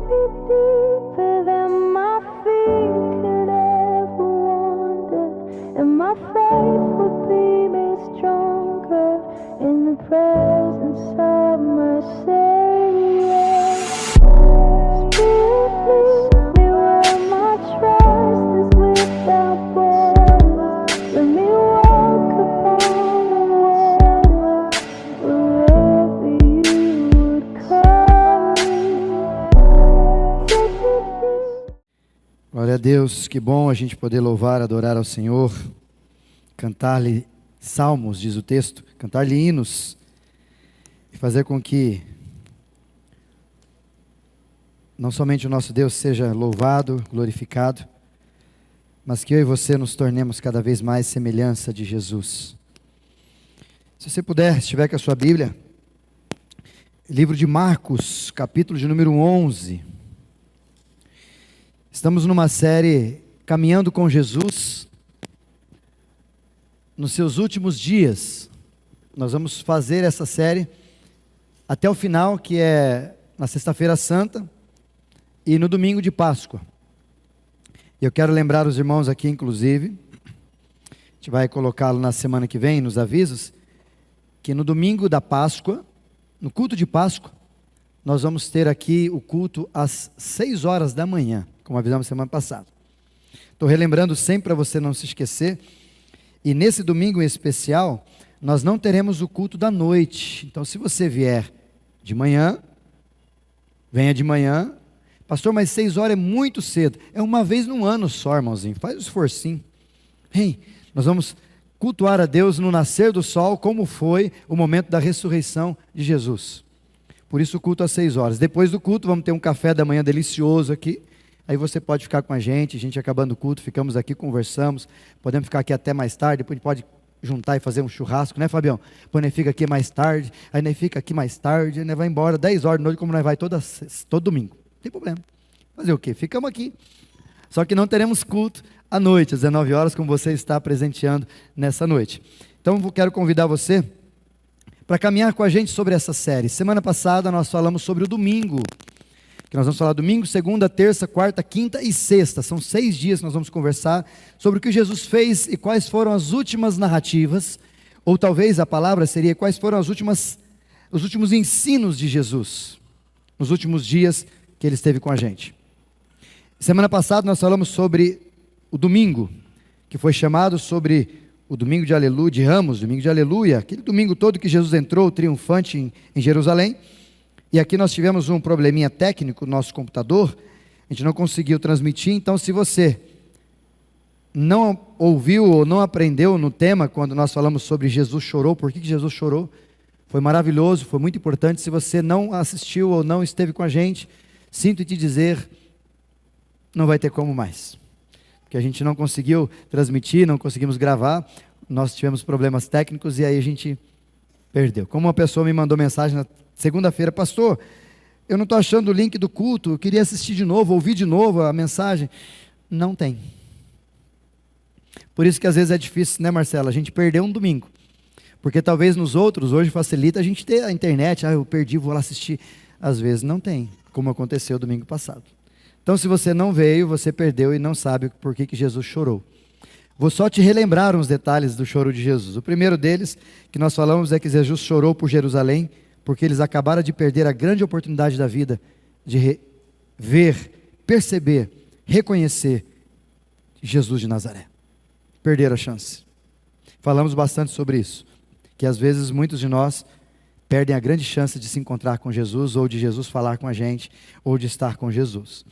me deeper than my feet could ever wander, and my faith would be made stronger in the presence of my Savior. Spirit, lead me where my trust is without border. Let me walk upon the water wherever you would call me. Take me. Glória a Deus, que bom a gente poder louvar, adorar ao Senhor, cantar-lhe salmos, diz o texto, cantar-lhe hinos, e fazer com que não somente o nosso Deus seja louvado, glorificado, mas que eu e você nos tornemos cada vez mais semelhança de Jesus. Se você puder, se estiver com a sua Bíblia, livro de Marcos, capítulo de número 11. Estamos numa série Caminhando com Jesus, nos seus últimos dias. Nós vamos fazer essa série até o final, que é na Sexta-feira Santa e no domingo de Páscoa. Eu quero lembrar os irmãos aqui, inclusive, a gente vai colocá-lo na semana que vem, nos avisos, que no domingo da Páscoa, no culto de Páscoa, nós vamos ter aqui o culto às 6 horas da manhã, como avisamos semana passada. Estou relembrando sempre para você não se esquecer. E nesse domingo em especial, nós não teremos o culto da noite. Então, se você vier de manhã, venha de manhã. Pastor, mas 6 horas é muito cedo. É uma vez no ano só, irmãozinho. Faz um esforcinho. Vem, nós vamos cultuar a Deus no nascer do sol, como foi o momento da ressurreição de Jesus. Por isso o culto às 6 horas. Depois do culto, vamos ter um café da manhã delicioso aqui. Aí você pode ficar com a gente acabando o culto, ficamos aqui, conversamos, podemos ficar aqui até mais tarde, depois a gente pode juntar e fazer um churrasco, né, Fabião? Depois nós fica aqui mais tarde, aí nós fica aqui mais tarde, aí nós vai embora 10 horas da noite, como nós vai todo domingo. Não tem problema. Fazer o quê? Ficamos aqui. Só que não teremos culto à noite, às 19 horas, como você está presenteando nessa noite. Então eu quero convidar você para caminhar com a gente sobre essa série. Semana passada nós falamos sobre o domingo, que nós vamos falar domingo, segunda, terça, quarta, quinta e sexta. São 6 dias que nós vamos conversar sobre o que Jesus fez e quais foram as últimas narrativas, ou talvez a palavra seria quais foram os últimos ensinos de Jesus, nos últimos dias que ele esteve com a gente. Semana passada nós falamos sobre o domingo, que foi chamado sobre o domingo de Aleluia, de Ramos, domingo de Aleluia, aquele domingo todo que Jesus entrou triunfante em Jerusalém. E aqui nós tivemos um probleminha técnico no nosso computador, a gente não conseguiu transmitir. Então, se você não ouviu ou não aprendeu no tema, quando nós falamos sobre Jesus chorou, por que Jesus chorou, foi maravilhoso, foi muito importante. Se você não assistiu ou não esteve com a gente, sinto te dizer, não vai ter como mais, porque a gente não conseguiu transmitir, não conseguimos gravar, nós tivemos problemas técnicos e aí a gente perdeu. Como uma pessoa me mandou mensagem na segunda-feira: pastor, eu não estou achando o link do culto, eu queria assistir de novo, ouvir de novo a mensagem. Não tem. Por isso que às vezes é difícil, né, Marcela, a gente perder um domingo, porque talvez nos outros, hoje facilita a gente ter a internet, eu perdi, vou lá assistir. Às vezes não tem, como aconteceu domingo passado. Então, se você não veio, você perdeu e não sabe por que Jesus chorou. Vou só te relembrar uns detalhes do choro de Jesus. O primeiro deles, que nós falamos, é que Jesus chorou por Jerusalém, porque eles acabaram de perder a grande oportunidade da vida, de ver, perceber, reconhecer Jesus de Nazaré. Perderam a chance. Falamos bastante sobre isso, que às vezes muitos de nós perdem a grande chance de se encontrar com Jesus, ou de Jesus falar com a gente, ou de estar com Jesus.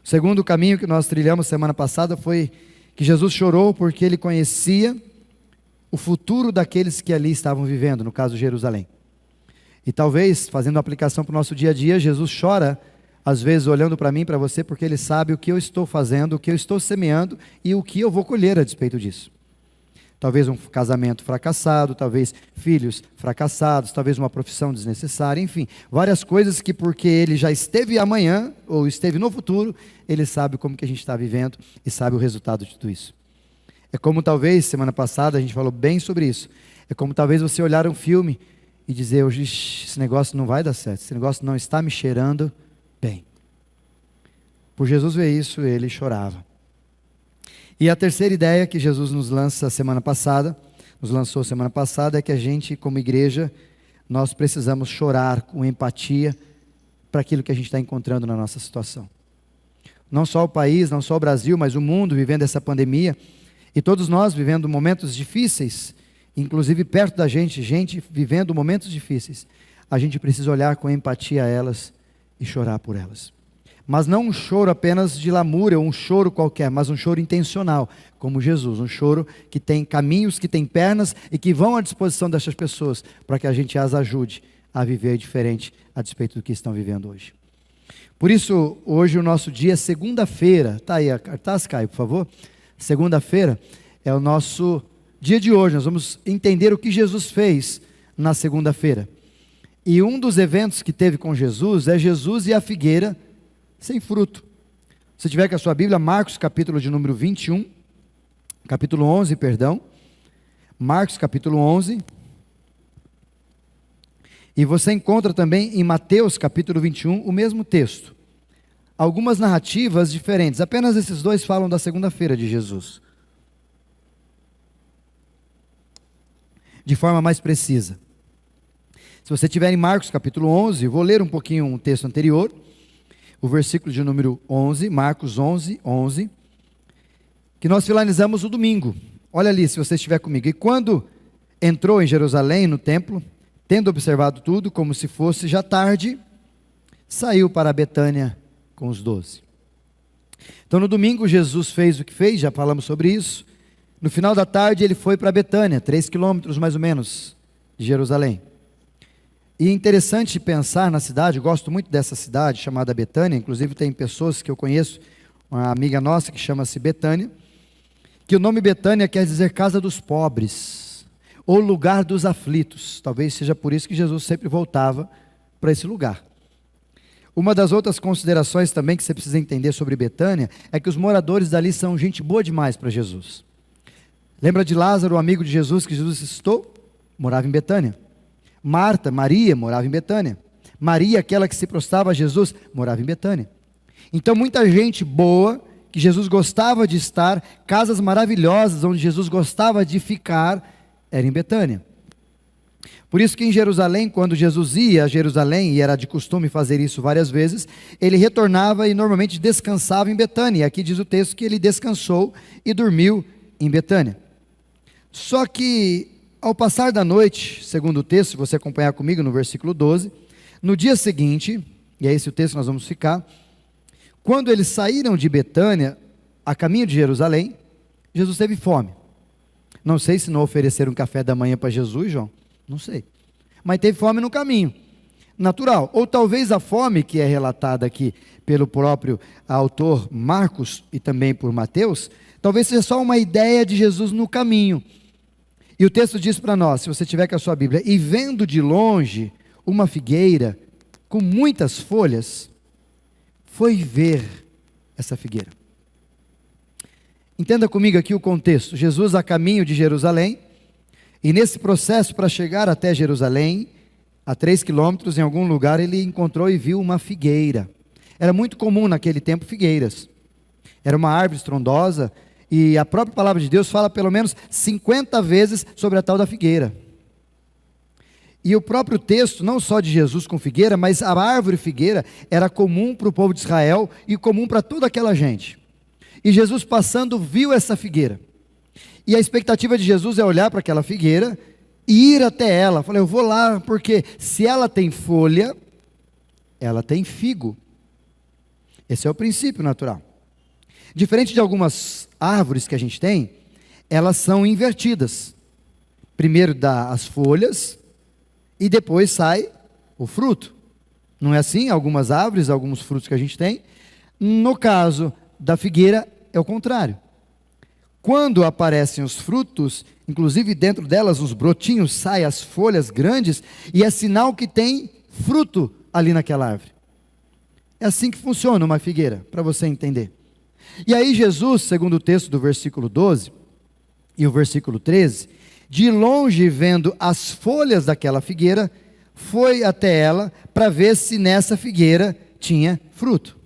O segundo caminho que nós trilhamos semana passada foi que Jesus chorou porque ele conhecia o futuro daqueles que ali estavam vivendo, no caso Jerusalém. E talvez, fazendo aplicação para o nosso dia a dia, Jesus chora, às vezes olhando para mim, para você, porque ele sabe o que eu estou fazendo, o que eu estou semeando e o que eu vou colher a despeito disso. Talvez um casamento fracassado, talvez filhos fracassados, talvez uma profissão desnecessária, enfim, várias coisas que, porque ele já esteve amanhã, ou esteve no futuro, ele sabe como que a gente está vivendo e sabe o resultado de tudo isso. É como talvez, semana passada a gente falou bem sobre isso, é como talvez você olhar um filme e dizer: esse negócio não vai dar certo, esse negócio não está me cheirando bem. Por Jesus ver isso, ele chorava. E a terceira ideia que Jesus nos lançou semana passada, é que a gente, como igreja, nós precisamos chorar com empatia para aquilo que a gente está encontrando na nossa situação. Não só o país, não só o Brasil, mas o mundo vivendo essa pandemia, e todos nós vivendo momentos difíceis, inclusive perto da gente vivendo momentos difíceis. A gente precisa olhar com empatia a elas e chorar por elas. Mas não um choro apenas de lamúria, ou um choro qualquer, mas um choro intencional, como Jesus. Um choro que tem caminhos, que tem pernas e que vão à disposição dessas pessoas, para que a gente as ajude a viver diferente a despeito do que estão vivendo hoje. Por isso, hoje o nosso dia é segunda-feira. Está aí a cartaz, Caio, por favor? Segunda-feira é o nosso dia de hoje. Nós vamos entender o que Jesus fez na segunda-feira. E um dos eventos que teve com Jesus é Jesus e a figueira sem fruto. Se tiver com a sua Bíblia, Marcos capítulo de número 21, capítulo 11, perdão. Marcos capítulo 11. E você encontra também em Mateus capítulo 21 o mesmo texto. Algumas narrativas diferentes, apenas esses dois falam da segunda-feira de Jesus. De forma mais precisa. Se você tiver em Marcos capítulo 11, vou ler um pouquinho um texto anterior. O versículo de número 11, Marcos 11, 11, que nós finalizamos o domingo. Olha ali, se você estiver comigo. E quando entrou em Jerusalém, no templo, tendo observado tudo, como se fosse já tarde, saiu para Betânia com os 12. Então no domingo Jesus fez o que fez, já falamos sobre isso. No final da tarde ele foi para Betânia, 3 quilômetros mais ou menos de Jerusalém. E é interessante pensar na cidade, gosto muito dessa cidade chamada Betânia, inclusive tem pessoas que eu conheço, uma amiga nossa que chama-se Betânia, que o nome Betânia quer dizer casa dos pobres, ou lugar dos aflitos. Talvez seja por isso que Jesus sempre voltava para esse lugar. Uma das outras considerações também que você precisa entender sobre Betânia, é que os moradores dali são gente boa demais para Jesus. Lembra de Lázaro, o amigo de Jesus que Jesus ressuscitou? Morava em Betânia. Marta, Maria, morava em Betânia. Maria, aquela que se prostrava a Jesus, morava em Betânia. Então muita gente boa, que Jesus gostava de estar, casas maravilhosas onde Jesus gostava de ficar, era em Betânia. Por isso que em Jerusalém, quando Jesus ia a Jerusalém, e era de costume fazer isso várias vezes, ele retornava e normalmente descansava em Betânia. E aqui diz o texto que ele descansou e dormiu em Betânia. Só que ao passar da noite, segundo o texto, se você acompanhar comigo no versículo 12, no dia seguinte, e é esse o texto que nós vamos ficar, quando eles saíram de Betânia, a caminho de Jerusalém, Jesus teve fome. Não sei se não ofereceram um café da manhã para Jesus, João, não sei. Mas teve fome no caminho, natural. Ou talvez a fome que é relatada aqui pelo próprio autor Marcos e também por Mateus, talvez seja só uma ideia de Jesus no caminho. E o texto diz para nós, se você tiver com a sua Bíblia, e vendo de longe uma figueira com muitas folhas, foi ver essa figueira. Entenda comigo aqui o contexto. Jesus a caminho de Jerusalém, e nesse processo para chegar até Jerusalém, a 3 quilômetros, em algum lugar, ele encontrou e viu uma figueira. Era muito comum naquele tempo figueiras. Era uma árvore estrondosa, e a própria palavra de Deus fala pelo menos 50 vezes sobre a tal da figueira. E o próprio texto, não só de Jesus com figueira, mas a árvore figueira era comum para o povo de Israel e comum para toda aquela gente. E Jesus passando viu essa figueira. E a expectativa de Jesus é olhar para aquela figueira e ir até ela. Falei, eu vou lá porque se ela tem folha, ela tem figo. Esse é o princípio natural. Diferente de algumas árvores que a gente tem, elas são invertidas. Primeiro dá as folhas e depois sai o fruto. Não é assim? Algumas árvores, alguns frutos que a gente tem. No caso da figueira é o contrário. Quando aparecem os frutos, inclusive dentro delas os brotinhos, saem as folhas grandes e é sinal que tem fruto ali naquela árvore. É assim que funciona uma figueira, para você entender. E aí Jesus, segundo o texto do versículo 12 e o versículo 13, de longe vendo as folhas daquela figueira, foi até ela para ver se nessa figueira tinha fruto.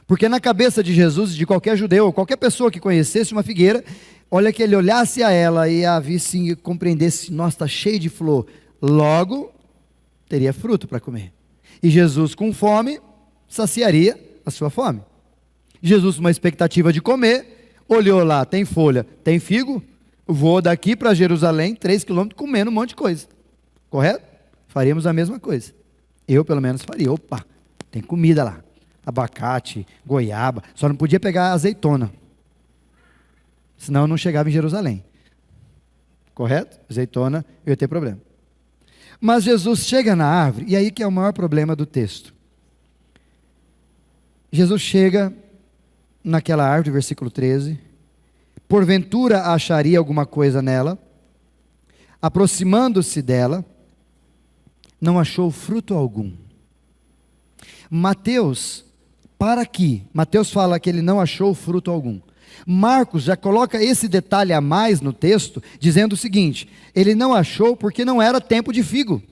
Porque na cabeça de Jesus, de qualquer judeu, ou qualquer pessoa que conhecesse uma figueira, olha, que ele olhasse a ela e a visse e compreendesse: nossa, está cheio de flor, logo teria fruto para comer. E Jesus, com fome, saciaria a sua fome. Jesus, com uma expectativa de comer, olhou lá: tem folha, tem figo, vou daqui para Jerusalém, 3 quilômetros, comendo um monte de coisa. Correto? Faríamos a mesma coisa. Eu, pelo menos, faria. Opa, tem comida lá. Abacate, goiaba. Só não podia pegar azeitona, senão eu não chegava em Jerusalém. Correto? Azeitona, eu ia ter problema. Mas Jesus chega na árvore, e aí que é o maior problema do texto. Jesus chega naquela árvore, versículo 13. Porventura acharia alguma coisa nela. Aproximando-se dela, não achou fruto algum. Mateus fala que ele não achou fruto algum. Marcos já coloca esse detalhe a mais no texto, dizendo o seguinte: ele não achou porque não era tempo de figo.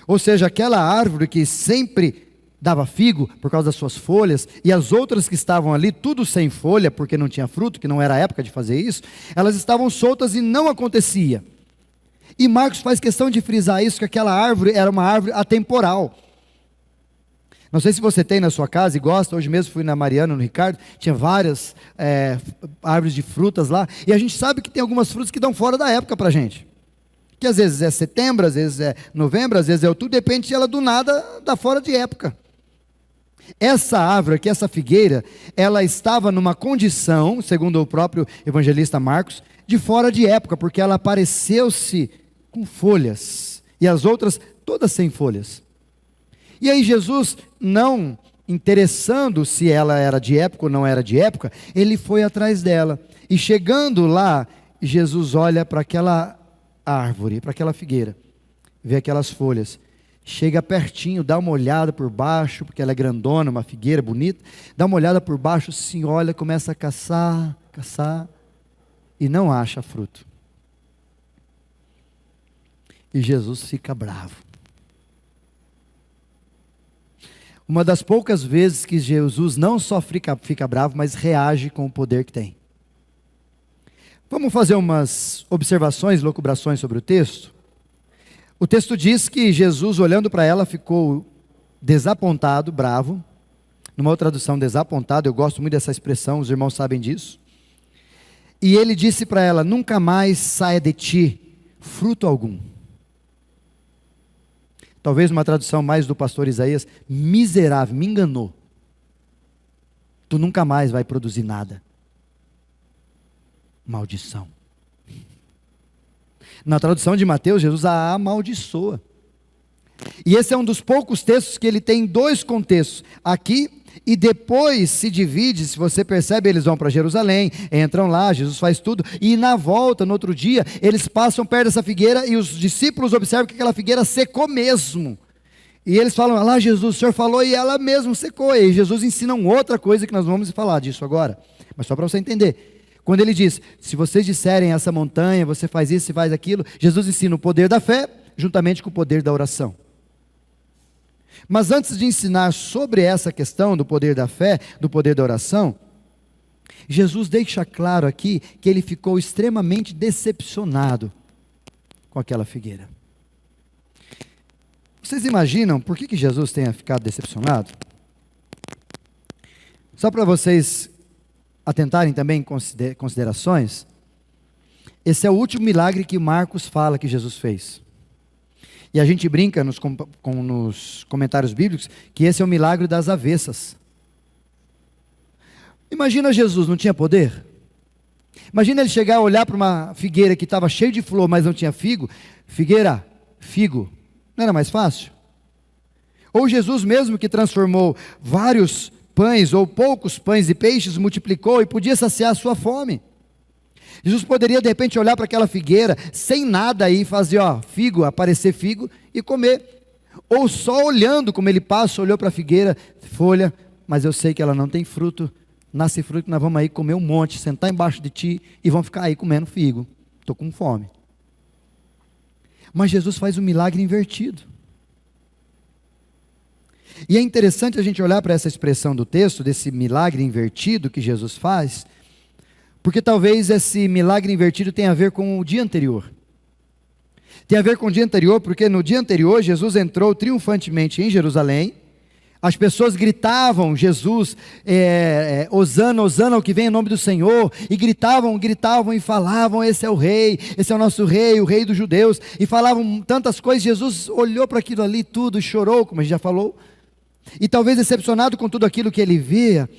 Ou seja, aquela árvore que sempre dava figo por causa das suas folhas, e as outras que estavam ali, tudo sem folha, porque não tinha fruto, que não era a época de fazer isso, elas estavam soltas e não acontecia. E Marcos faz questão de frisar isso, que aquela árvore era uma árvore atemporal. Não sei se você tem na sua casa e gosta. Hoje mesmo fui na Mariana, no Ricardo, tinha várias árvores de frutas lá, e a gente sabe que tem algumas frutas que dão fora da época para a gente, que às vezes é setembro, às vezes é novembro, às vezes é outubro, depende se ela do nada dá fora de época. Essa árvore aqui, essa figueira, ela estava numa condição, segundo o próprio evangelista Marcos, de fora de época, porque ela apareceu-se com folhas, e as outras todas sem folhas. E aí Jesus, não interessando se ela era de época ou não era de época, ele foi atrás dela. E chegando lá, Jesus olha para aquela árvore, para aquela figueira, vê aquelas folhas, chega pertinho, dá uma olhada por baixo, porque ela é grandona, uma figueira bonita, dá uma olhada por baixo, assim, olha, começa a caçar, e não acha fruto. E Jesus fica bravo. Uma das poucas vezes que Jesus não só fica bravo, mas reage com o poder que tem. Vamos fazer umas observações, locubrações sobre o texto? O texto diz que Jesus, olhando para ela, ficou desapontado, bravo. Numa outra tradução, desapontado, eu gosto muito dessa expressão, os irmãos sabem disso. E ele disse para ela: nunca mais saia de ti fruto algum. Talvez uma tradução mais do pastor Isaías: miserável, me enganou. Tu nunca mais vai produzir nada. Maldição. Na tradução de Mateus, Jesus a amaldiçoa. E esse é um dos poucos textos que ele tem dois contextos. Aqui e depois se divide, se você percebe, eles vão para Jerusalém, entram lá, Jesus faz tudo, e na volta, no outro dia, eles passam perto dessa figueira, e os discípulos observam que aquela figueira secou mesmo. E eles falam: lá Jesus, o Senhor falou, e ela mesmo secou. E Jesus ensina outra coisa, que nós vamos falar disso agora, mas só para você entender. Quando ele diz: se vocês disserem a essa montanha, você faz isso, você faz aquilo, Jesus ensina o poder da fé, juntamente com o poder da oração. Mas antes de ensinar sobre essa questão do poder da fé, do poder da oração, Jesus deixa claro aqui que ele ficou extremamente decepcionado com aquela figueira. Vocês imaginam por que Jesus tenha ficado decepcionado? Só para vocês atentarem também em considerações, esse é o último milagre que Marcos fala que Jesus fez. E a gente brinca nos comentários bíblicos que esse é o milagre das avessas. Imagina, Jesus não tinha poder? Imagina ele chegar a olhar para uma figueira que estava cheia de flor, mas não tinha figo. Figueira, figo, não era mais fácil? Ou Jesus mesmo, que transformou vários pães ou poucos pães e peixes, multiplicou e podia saciar a sua fome. Jesus poderia de repente olhar para aquela figueira sem nada e fazer figo, aparecer figo e comer. Ou só olhando como ele passa, olhou para a figueira, folha, mas eu sei que ela não tem fruto, nasce fruto, nós vamos aí comer um monte, sentar embaixo de ti e vamos ficar aí comendo figo. Estou com fome. Mas Jesus faz um milagre invertido. E é interessante a gente olhar para essa expressão do texto, desse milagre invertido que Jesus faz, porque talvez esse milagre invertido tenha a ver com o dia anterior. Tem a ver com o dia anterior, porque no dia anterior Jesus entrou triunfantemente em Jerusalém. As pessoas gritavam, Jesus, Hosana, Hosana, o que vem em nome do Senhor, e gritavam e falavam, esse é o rei, esse é o nosso rei, o rei dos judeus, e falavam tantas coisas. Jesus olhou para aquilo ali tudo e chorou, como a gente já falou, e talvez decepcionado com tudo aquilo que ele via,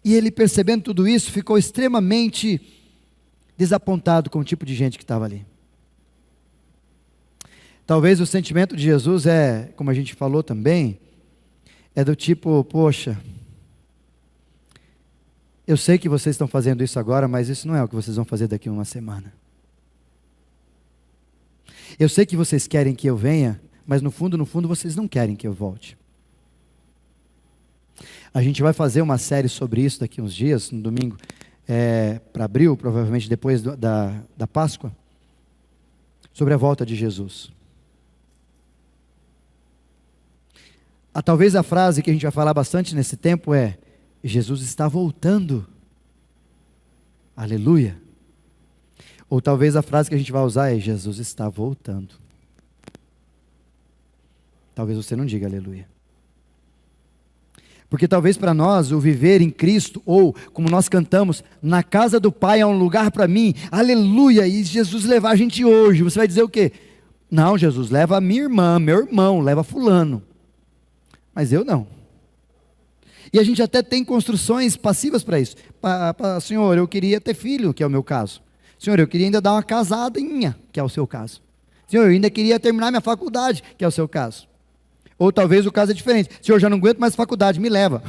e ele percebendo tudo isso, ficou extremamente desapontado com o tipo de gente que estava ali. Talvez o sentimento de Jesus como a gente falou também, é do tipo, poxa, eu sei que vocês estão fazendo isso agora, mas isso não é o que vocês vão fazer daqui a uma semana. Eu sei que vocês querem que eu venha, mas no fundo, vocês não querem que eu volte. A gente vai fazer uma série sobre isso daqui a uns dias, no domingo, para abril, provavelmente depois da Páscoa, sobre a volta de Jesus. Talvez a frase que a gente vai falar bastante nesse tempo é: Jesus está voltando. Aleluia. Ou talvez a frase que a gente vai usar é: Jesus está voltando. Talvez você não diga aleluia. Porque talvez para nós o viver em Cristo, ou como nós cantamos, na casa do Pai há um lugar para mim, aleluia, e Jesus levar a gente hoje, você vai dizer o quê? Não, Jesus, leva a minha irmã, meu irmão, leva fulano. Mas eu não. E a gente até tem construções passivas para isso. Senhor, eu queria ter filho, que é o meu caso. Senhor, eu queria ainda dar uma casadinha, que é o seu caso. Senhor, eu ainda queria terminar minha faculdade, que é o seu caso. Ou talvez o caso é diferente. Senhor, já não aguento mais faculdade, me leva.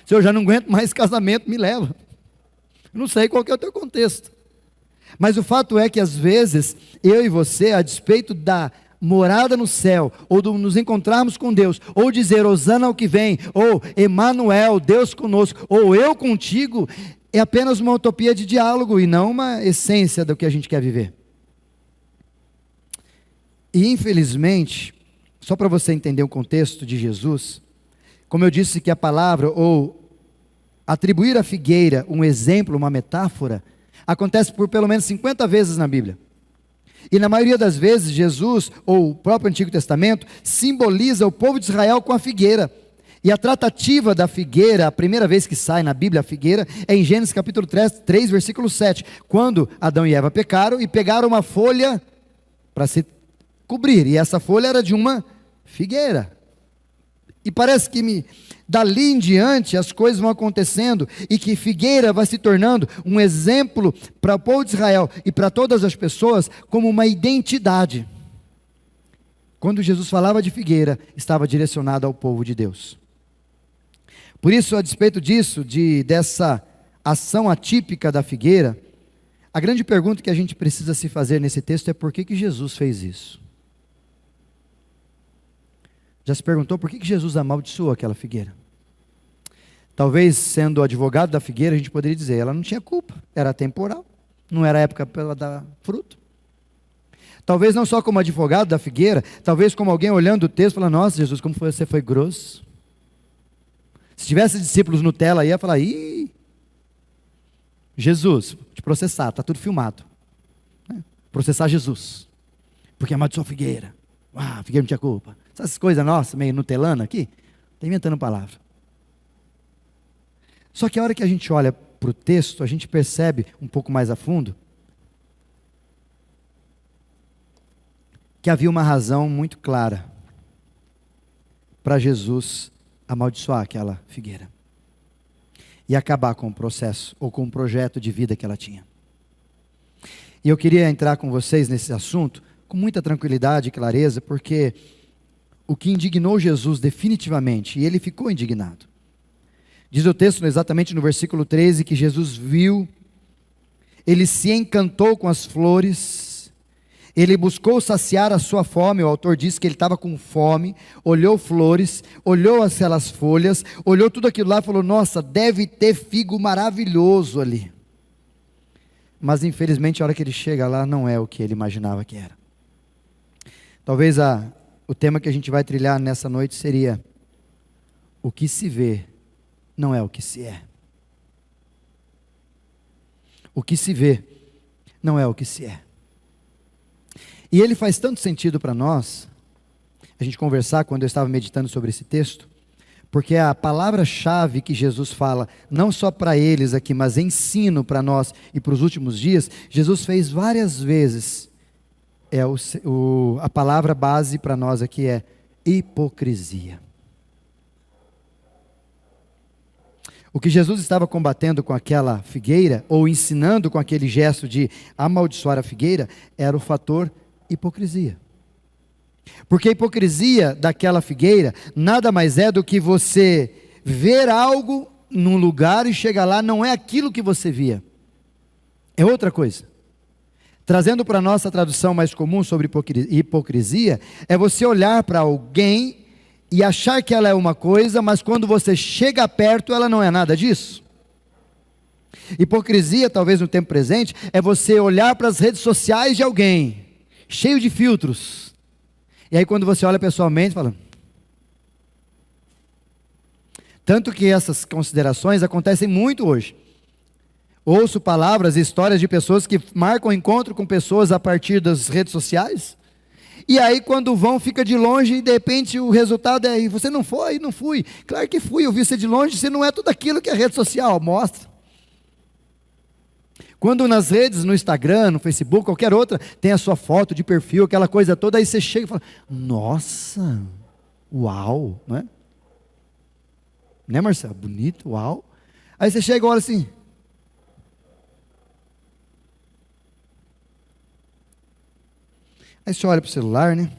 Senhor, já não aguento mais casamento, me leva. Eu não sei qual que é o teu contexto. Mas o fato é que às vezes, eu e você, a despeito da morada no céu, ou nos encontrarmos com Deus, ou dizer Hosana ao que vem, ou Emanuel, Deus conosco, ou eu contigo, é apenas uma utopia de diálogo, e não uma essência do que a gente quer viver. E infelizmente, só para você entender o contexto de Jesus, como eu disse que a palavra, ou atribuir à figueira um exemplo, uma metáfora, acontece por pelo menos 50 vezes na Bíblia. E na maioria das vezes, Jesus, ou o próprio Antigo Testamento, simboliza o povo de Israel com a figueira. E a tratativa da figueira, a primeira vez que sai na Bíblia a figueira, é em Gênesis capítulo 3, versículo 7, quando Adão e Eva pecaram e pegaram uma folha para se cobrir, e essa folha era de uma figueira. E parece que dali em diante as coisas vão acontecendo, e que figueira vai se tornando um exemplo para o povo de Israel e para todas as pessoas, como uma identidade. Quando Jesus falava de figueira, estava direcionado ao povo de Deus. Por isso, a despeito disso, dessa ação atípica da figueira, a grande pergunta que a gente precisa se fazer nesse texto é: por que Jesus fez isso? Já se perguntou por que Jesus amaldiçoou aquela figueira? Talvez, sendo advogado da figueira, a gente poderia dizer: ela não tinha culpa, era temporal, não era época para ela dar fruto. Talvez não só como advogado da figueira, talvez como alguém olhando o texto, falando: nossa, Jesus, como você foi grosso. Se tivesse discípulos Nutella, ia falar: ih, Jesus, te processar, está tudo filmado. Processar Jesus, porque amaldiçoou a figueira. A figueira não tinha culpa. Essas coisas nossas, meio nutelana aqui, está inventando palavra. Só que a hora que a gente olha para o texto, a gente percebe um pouco mais a fundo que havia uma razão muito clara para Jesus amaldiçoar aquela figueira e acabar com o processo ou com o projeto de vida que ela tinha. E eu queria entrar com vocês nesse assunto com muita tranquilidade e clareza, porque o que indignou Jesus definitivamente, e ele ficou indignado. Diz o texto exatamente no versículo 13 que Jesus viu, ele se encantou com as flores, ele buscou saciar a sua fome. O autor diz que ele estava com fome, olhou flores, olhou aquelas folhas, olhou tudo aquilo lá e falou: nossa, deve ter figo maravilhoso ali. Mas infelizmente a hora que ele chega lá não é o que ele imaginava que era. Talvez a o tema que a gente vai trilhar nessa noite seria: o que se vê não é o que se é. O que se vê não é o que se é. E ele faz tanto sentido para nós, a gente conversar quando eu estava meditando sobre esse texto, porque a palavra-chave que Jesus fala, não só para eles aqui, mas ensino para nós e para os últimos dias, Jesus fez várias vezes. A palavra base para nós aqui é hipocrisia. O que Jesus estava combatendo com aquela figueira, ou ensinando com aquele gesto de amaldiçoar a figueira, era o fator hipocrisia. Porque a hipocrisia daquela figueira nada mais é do que você ver algo num lugar e chegar lá, não é aquilo que você via, é outra coisa. Trazendo para a nossa tradução mais comum sobre hipocrisia, é você olhar para alguém e achar que ela é uma coisa, mas quando você chega perto, ela não é nada disso. Hipocrisia, talvez no tempo presente, é você olhar para as redes sociais de alguém, cheio de filtros, e aí quando você olha pessoalmente, fala... Tanto que essas considerações acontecem muito hoje. Ouço palavras e histórias de pessoas que marcam encontro com pessoas a partir das redes sociais, e aí quando vão, fica de longe e de repente o resultado é: você não foi? Não fui. Claro que fui, eu vi você de longe, você não é tudo aquilo que a rede social mostra. Quando nas redes, no Instagram, no Facebook, qualquer outra, tem a sua foto de perfil, aquela coisa toda, aí você chega e fala: nossa, uau, não é? Né, Marcelo? Bonito, uau. Aí você chega e olha assim... Aí você olha para o celular, né?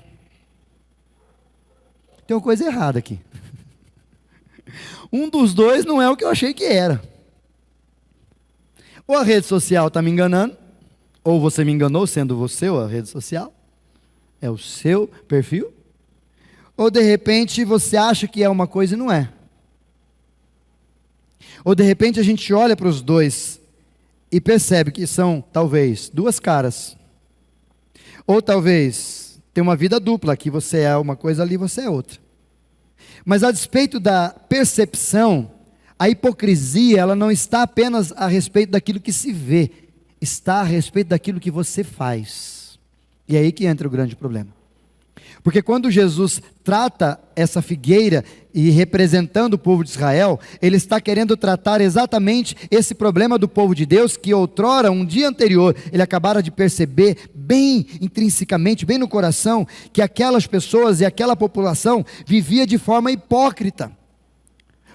Tem uma coisa errada aqui. Um dos dois não é o que eu achei que era. Ou a rede social está me enganando, ou você me enganou, sendo você ou a rede social. É o seu perfil. Ou de repente você acha que é uma coisa e não é. Ou de repente a gente olha para os dois e percebe que são talvez duas caras. Ou talvez tem uma vida dupla, que você é uma coisa ali, você é outra. Mas a despeito da percepção, a hipocrisia, ela não está apenas a respeito daquilo que se vê, está a respeito daquilo que você faz. E é aí que entra o grande problema. Porque quando Jesus trata essa figueira e representando o povo de Israel, ele está querendo tratar exatamente esse problema do povo de Deus, que outrora, um dia anterior, ele acabara de perceber bem intrinsecamente, bem no coração, que aquelas pessoas e aquela população vivia de forma hipócrita.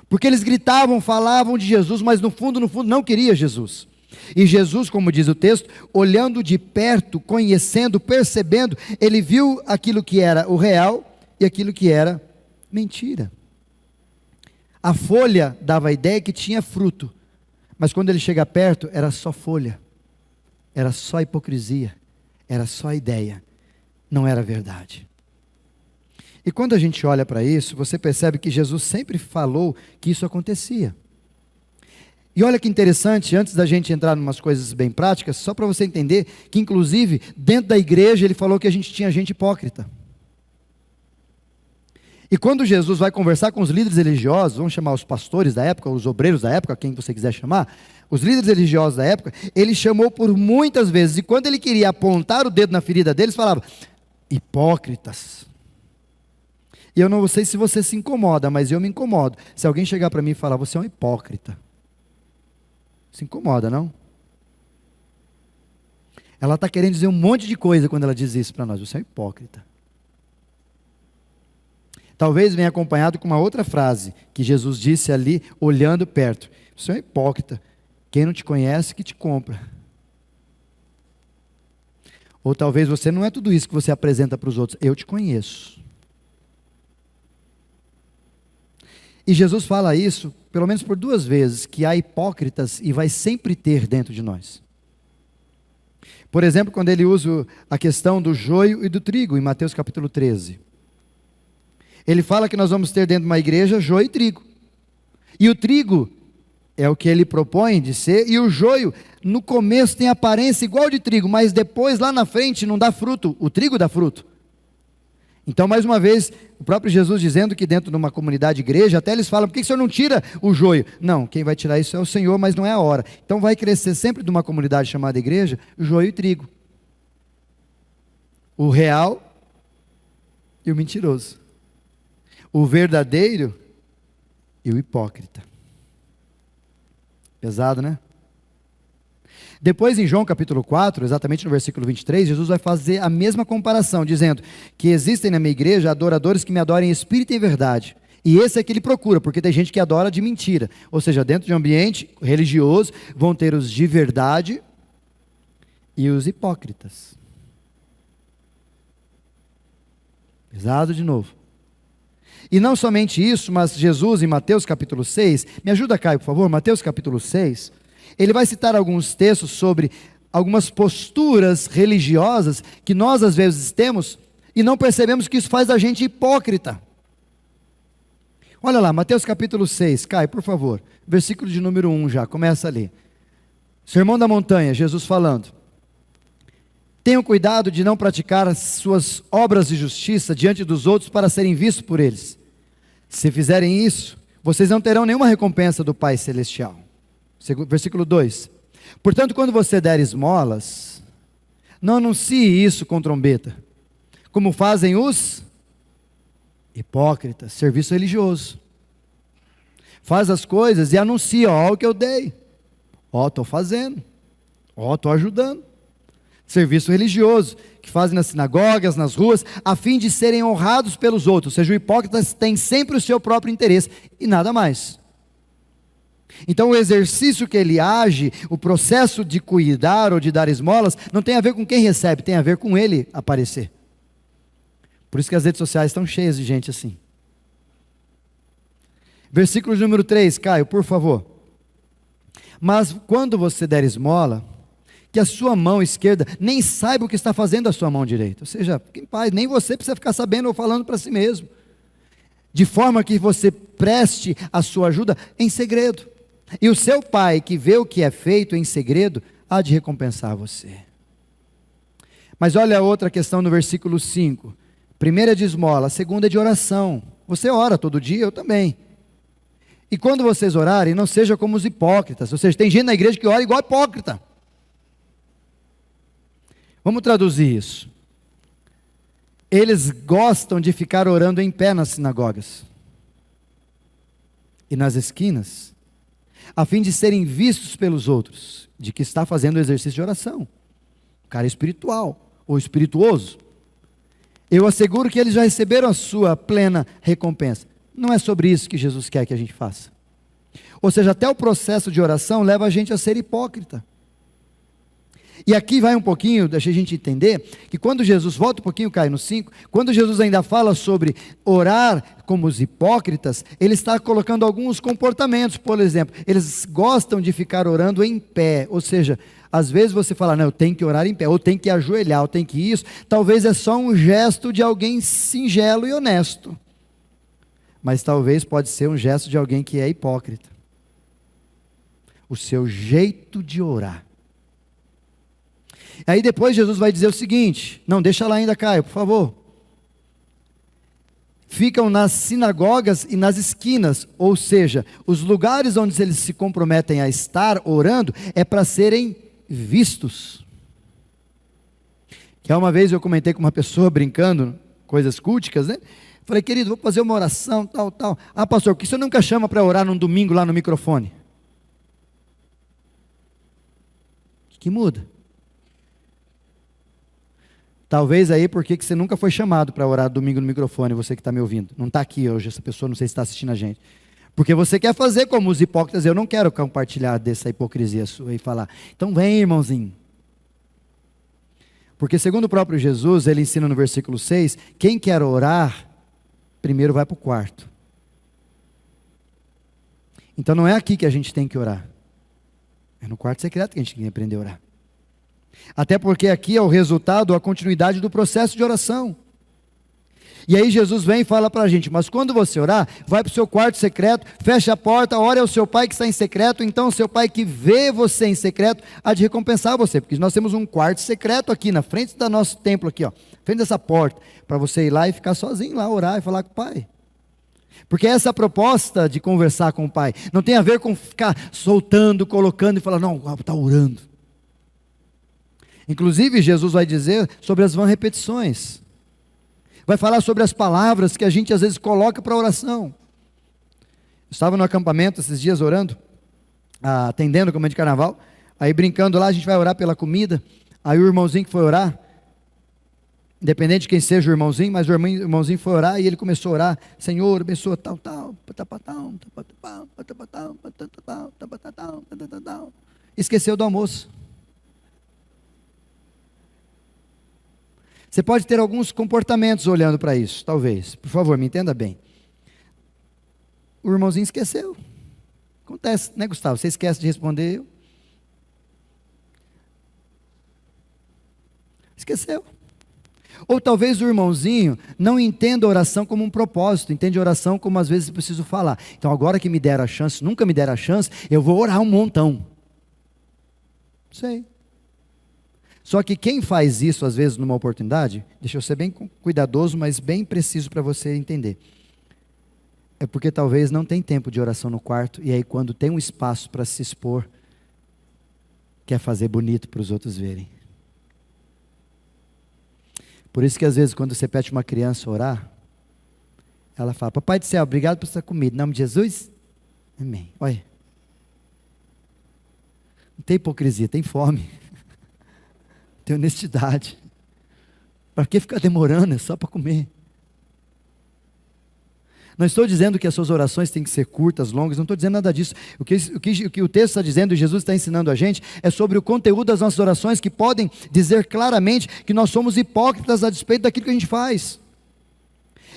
Porque eles gritavam, falavam de Jesus, mas no fundo não queria Jesus. E Jesus, como diz o texto, olhando de perto, conhecendo, percebendo, ele viu aquilo que era o real e aquilo que era mentira. A folha dava a ideia que tinha fruto, mas quando ele chega perto, era só folha, era só hipocrisia, era só ideia, não era verdade. E quando a gente olha para isso, você percebe que Jesus sempre falou que isso acontecia. E olha que interessante, antes da gente entrar em umas coisas bem práticas, só para você entender que inclusive dentro da igreja ele falou que a gente tinha gente hipócrita. E quando Jesus vai conversar com os líderes religiosos, vamos chamar os pastores da época, os obreiros da época, quem você quiser chamar, os líderes religiosos da época, ele chamou por muitas vezes, e quando ele queria apontar o dedo na ferida deles, falava: hipócritas. E eu não sei se você se incomoda, mas eu me incomodo. Se alguém chegar para mim e falar: você é um hipócrita. Se incomoda, não? Ela está querendo dizer um monte de coisa quando ela diz isso para nós: você é um hipócrita. Talvez venha acompanhado com uma outra frase, que Jesus disse ali, olhando perto: você é um hipócrita, quem não te conhece que te compra. Ou talvez você não é tudo isso que você apresenta para os outros, eu te conheço. E Jesus fala isso, pelo menos por 2 vezes, que há hipócritas e vai sempre ter dentro de nós. Por exemplo, quando ele usa a questão do joio e do trigo, em Mateus capítulo 13. Ele fala que nós vamos ter dentro de uma igreja joio e trigo. E o trigo é o que ele propõe de ser, e o joio, no começo tem aparência igual de trigo, mas depois lá na frente não dá fruto, o trigo dá fruto. Então, mais uma vez, o próprio Jesus dizendo que dentro de uma comunidade igreja, até eles falam, por que o Senhor não tira o joio? Não, quem vai tirar isso é o Senhor, mas não é a hora. Então vai crescer sempre de uma comunidade chamada igreja, joio e trigo. O real e o mentiroso. O verdadeiro e o hipócrita. Pesado, né? Depois em João capítulo 4, exatamente no versículo 23, Jesus vai fazer a mesma comparação, dizendo que existem na minha igreja adoradores que me adorem em espírito e em verdade. E esse é que ele procura, porque tem gente que adora de mentira. Ou seja, dentro de um ambiente religioso, vão ter os de verdade e os hipócritas. Pesado de novo. E não somente isso, mas Jesus em Mateus capítulo 6, me ajuda, Caio, por favor, Mateus capítulo 6, ele vai citar alguns textos sobre algumas posturas religiosas que nós às vezes temos e não percebemos que isso faz a gente hipócrita. Olha lá, Mateus capítulo 6, Caio, por favor, versículo de número 1 já, começa ali. Sermão da montanha, Jesus falando. Tenham cuidado de não praticar as suas obras de justiça diante dos outros para serem vistos por eles. Se fizerem isso, vocês não terão nenhuma recompensa do Pai Celestial. Versículo 2. Portanto, quando você der esmolas, não anuncie isso com trombeta, como fazem os hipócritas, serviço religioso. Faz as coisas e anuncia, ó o que eu dei. Ó, estou fazendo. Ó, estou ajudando. Serviço religioso, que fazem nas sinagogas, nas ruas, a fim de serem honrados pelos outros. Ou seja, o hipócrita tem sempre o seu próprio interesse e nada mais. Então o exercício que ele age, o processo de cuidar ou de dar esmolas, não tem a ver com quem recebe, tem a ver com ele aparecer. Por isso que as redes sociais estão cheias de gente assim. Versículo número 3, Caio, por favor. Mas quando você der esmola, que a sua mão esquerda nem saiba o que está fazendo a sua mão direita. Ou seja, fique em paz, nem você precisa ficar sabendo ou falando para si mesmo. De forma que você preste a sua ajuda em segredo. E o seu pai, que vê o que é feito em segredo, há de recompensar você. Mas olha a outra questão no versículo 5. Primeira é de esmola, a segunda é de oração. Você ora todo dia, eu também. E quando vocês orarem, não seja como os hipócritas. Ou seja, tem gente na igreja que ora igual hipócrita. Vamos traduzir isso. Eles gostam de ficar orando em pé nas sinagogas e nas esquinas, a fim de serem vistos pelos outros, de que está fazendo o exercício de oração. O cara espiritual, ou espirituoso. Eu asseguro que eles já receberam a sua plena recompensa. Não é sobre isso que Jesus quer que a gente faça. Ou seja, até o processo de oração leva a gente a ser hipócrita. E aqui vai um pouquinho, deixa a gente entender, que quando Jesus, volta um pouquinho, cai no 5, quando Jesus ainda fala sobre orar como os hipócritas, ele está colocando alguns comportamentos, por exemplo, eles gostam de ficar orando em pé, ou seja, às vezes você fala, não, eu tenho que orar em pé, ou tenho que ajoelhar, ou tenho que isso, talvez é só um gesto de alguém singelo e honesto, mas talvez pode ser um gesto de alguém que é hipócrita, o seu jeito de orar. Aí depois Jesus vai dizer o seguinte, não, deixa lá ainda, Caio, por favor. Ficam nas sinagogas e nas esquinas, ou seja, os lugares onde eles se comprometem a estar orando, é para serem vistos. Que uma vez eu comentei com uma pessoa brincando, coisas culticas, né? Falei, querido, vou fazer uma oração, tal. Ah, pastor, por que você nunca chama para orar num domingo lá no microfone? O que muda? Talvez aí porque que você nunca foi chamado para orar domingo no microfone, você que está me ouvindo. Não está aqui hoje, essa pessoa não sei se está assistindo a gente. Porque você quer fazer como os hipócritas, eu não quero compartilhar dessa hipocrisia sua e falar, então vem irmãozinho. Porque segundo o próprio Jesus, ele ensina no versículo 6, quem quer orar, primeiro vai para o quarto. Então não é aqui que a gente tem que orar. É no quarto secreto que a gente tem que aprender a orar. Até porque aqui é o resultado, a continuidade do processo de oração. E aí Jesus vem e fala para a gente: mas quando você orar, vai para o seu quarto secreto, fecha a porta, ore ao seu pai que está em secreto, então o seu pai que vê você em secreto há de recompensar você, porque nós temos um quarto secreto aqui na frente do nosso templo aqui, ó, frente dessa porta, para você ir lá e ficar sozinho lá, orar e falar com o pai. Porque essa proposta de conversar com o pai não tem a ver com ficar soltando, colocando e falar: não, está orando. Inclusive Jesus vai dizer sobre as vãs repetições. Vai falar sobre as palavras que a gente às vezes coloca para oração. Estava no acampamento esses dias orando, atendendo o caminho de carnaval, aí brincando lá, a gente vai orar pela comida, aí o irmãozinho que foi orar, independente de quem seja o irmãozinho, mas o irmãozinho foi orar e ele começou a orar: Senhor, abençoa tal, esqueceu do almoço. Você pode ter alguns comportamentos olhando para isso, talvez. Por favor, me entenda bem. O irmãozinho esqueceu. Acontece, né, Gustavo? Você esquece de responder. Esqueceu. Ou talvez o irmãozinho não entenda a oração como um propósito, entende a oração como às vezes preciso falar. Então agora que me deram a chance, nunca me deram a chance, eu vou orar um montão. Sei. Só que quem faz isso, às vezes, numa oportunidade, deixa eu ser bem cuidadoso, mas bem preciso para você entender. É porque talvez não tem tempo de oração no quarto, e aí quando tem um espaço para se expor, quer fazer bonito para os outros verem. Por isso que às vezes quando você pede uma criança orar, ela fala: Papai do céu, obrigado por essa comida, em nome de Jesus, amém. Olha, não tem hipocrisia, tem fome. Tem honestidade. Para que ficar demorando? É só para comer. Não estou dizendo que as suas orações têm que ser curtas, longas, não estou dizendo nada disso. O que o texto está dizendo e Jesus está ensinando a gente é sobre o conteúdo das nossas orações, que podem dizer claramente que nós somos hipócritas a despeito daquilo que a gente faz.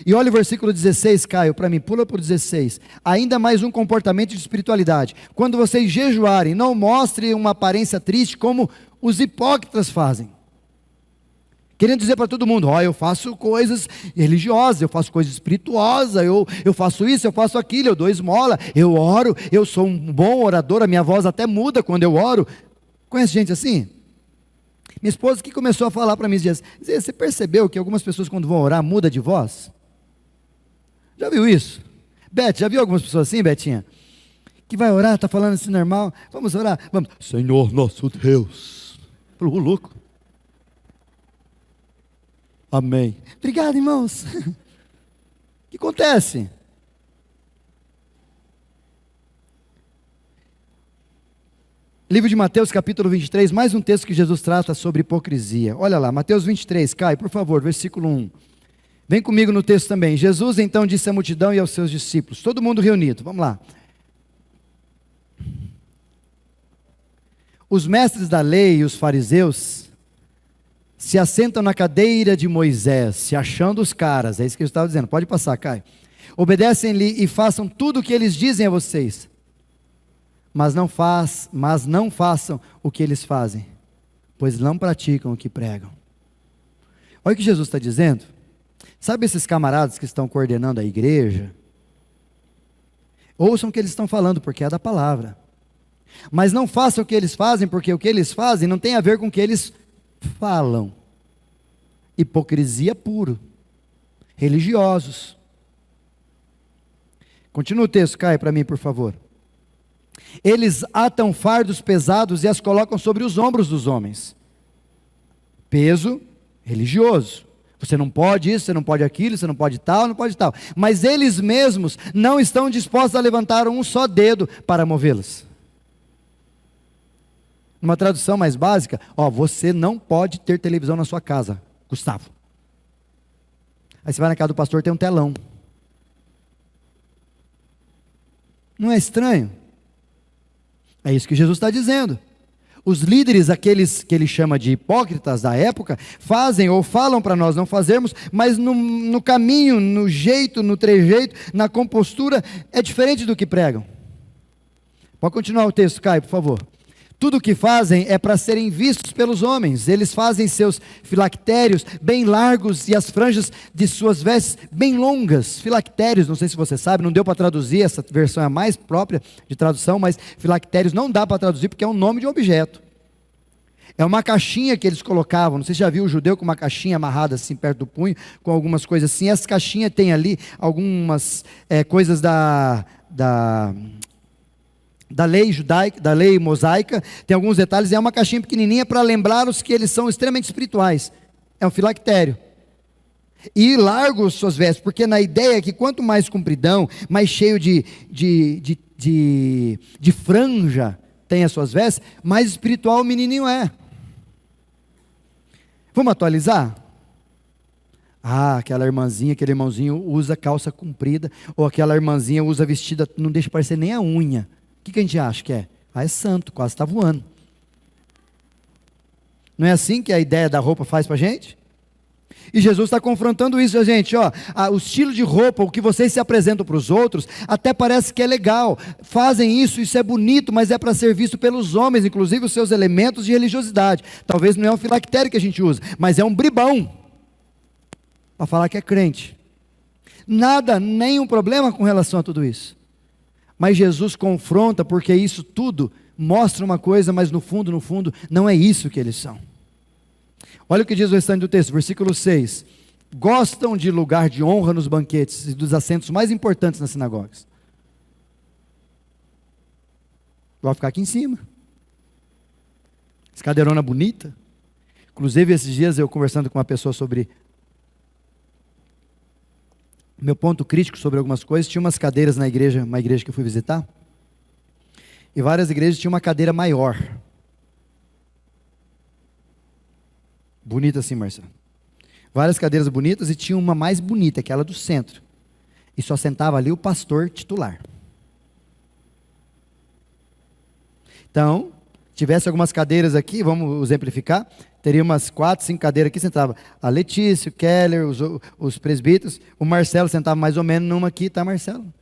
E olha o versículo 16, Caio, para mim, pula para o 16. Ainda mais um comportamento de espiritualidade. Quando vocês jejuarem, não mostrem uma aparência triste como os hipócritas fazem. Querendo dizer para todo mundo: ó, eu faço coisas religiosas, eu faço coisas espirituosas, eu faço isso, eu faço aquilo, eu dou esmola, eu oro, eu sou um bom orador, a minha voz até muda quando eu oro. Conhece gente assim? Minha esposa que começou a falar para mim esses dias: você percebeu que algumas pessoas quando vão orar muda de voz? Já viu isso? Beth, já viu algumas pessoas assim, Betinha? Que vai orar, está falando assim normal. Vamos orar? Vamos. Senhor nosso Deus. Falou: louco. Amém. Obrigado, irmãos. O que acontece? Livro de Mateus, capítulo 23, mais um texto que Jesus trata sobre hipocrisia. Olha lá, Mateus 23, Caio, por favor, versículo 1. Vem comigo no texto também. Jesus então disse à multidão e aos seus discípulos, todo mundo reunido, vamos lá. Os mestres da lei e os fariseus se assentam na cadeira de Moisés, se achando os caras, é isso que eu estava dizendo, pode passar, Caio. Obedecem-lhe e façam tudo o que eles dizem a vocês, mas não façam o que eles fazem, pois não praticam o que pregam. Olha o que Jesus está dizendo. Sabe esses camaradas que estão coordenando a igreja? Ouçam o que eles estão falando, porque é da palavra. Mas não façam o que eles fazem, porque o que eles fazem não tem a ver com o que eles falam. Hipocrisia puro. Religiosos. Continua o texto, Caio, para mim, por favor. Eles atam fardos pesados e as colocam sobre os ombros dos homens. Peso religioso. Você não pode isso, você não pode aquilo, você não pode tal, não pode tal. Mas eles mesmos não estão dispostos a levantar um só dedo para movê-los. Numa tradução mais básica, você não pode ter televisão na sua casa, Gustavo. Aí você vai na casa do pastor, tem um telão. Não é estranho? É isso que Jesus está dizendo. Os líderes, aqueles que ele chama de hipócritas da época, fazem ou falam para nós não fazermos, mas no caminho, no jeito, no trejeito, na compostura, é diferente do que pregam. Pode continuar o texto, Caio, por favor. Tudo o que fazem é para serem vistos pelos homens. Eles fazem seus filactérios bem largos e as franjas de suas vestes bem longas. Filactérios, não sei se você sabe, não deu para traduzir, essa versão é a mais própria de tradução, mas filactérios não dá para traduzir porque é um nome de um objeto. É uma caixinha que eles colocavam, não sei se já viu o judeu com uma caixinha amarrada assim perto do punho, com algumas coisas assim. Essa caixinha tem ali algumas coisas da lei judaica, da lei mosaica, tem alguns detalhes, é uma caixinha pequenininha para lembrá-los que eles são extremamente espirituais. É um filactério. E largo suas vestes, porque na ideia é que quanto mais compridão, mais cheio de franja tem as suas vestes, mais espiritual o menininho é. Vamos atualizar? Aquela irmãzinha, aquele irmãozinho usa calça comprida, ou aquela irmãzinha usa vestida, não deixa parecer nem a unha. O que a gente acha que é? É santo, quase está voando. Não é assim que a ideia da roupa faz para a gente? E Jesus está confrontando isso, gente, o estilo de roupa, o que vocês se apresentam para os outros, até parece que é legal, fazem isso é bonito, mas é para ser visto pelos homens, inclusive os seus elementos de religiosidade. Talvez não é um filactério que a gente usa, mas é um bribão, para falar que é crente. Nada, nenhum problema com relação a tudo isso. Mas Jesus confronta, porque isso tudo mostra uma coisa, mas no fundo, não é isso que eles são. Olha o que diz o restante do texto, versículo 6. Gostam de lugar de honra nos banquetes e dos assentos mais importantes nas sinagogas. Vai ficar aqui em cima. Essa cadeirona bonita. Inclusive, esses dias eu conversando com uma pessoa sobre meu ponto crítico sobre algumas coisas, tinha umas cadeiras na igreja, uma igreja que eu fui visitar, e várias igrejas tinham uma cadeira maior. Bonita assim, Marcelo. Várias cadeiras bonitas e tinha uma mais bonita, aquela do centro. E só sentava ali o pastor titular. Então, tivesse algumas cadeiras aqui, vamos exemplificar, teria umas 4, 5 cadeiras aqui, sentava a Letícia, o Keller, os presbíteros, o Marcelo sentava mais ou menos numa aqui, tá, Marcelo?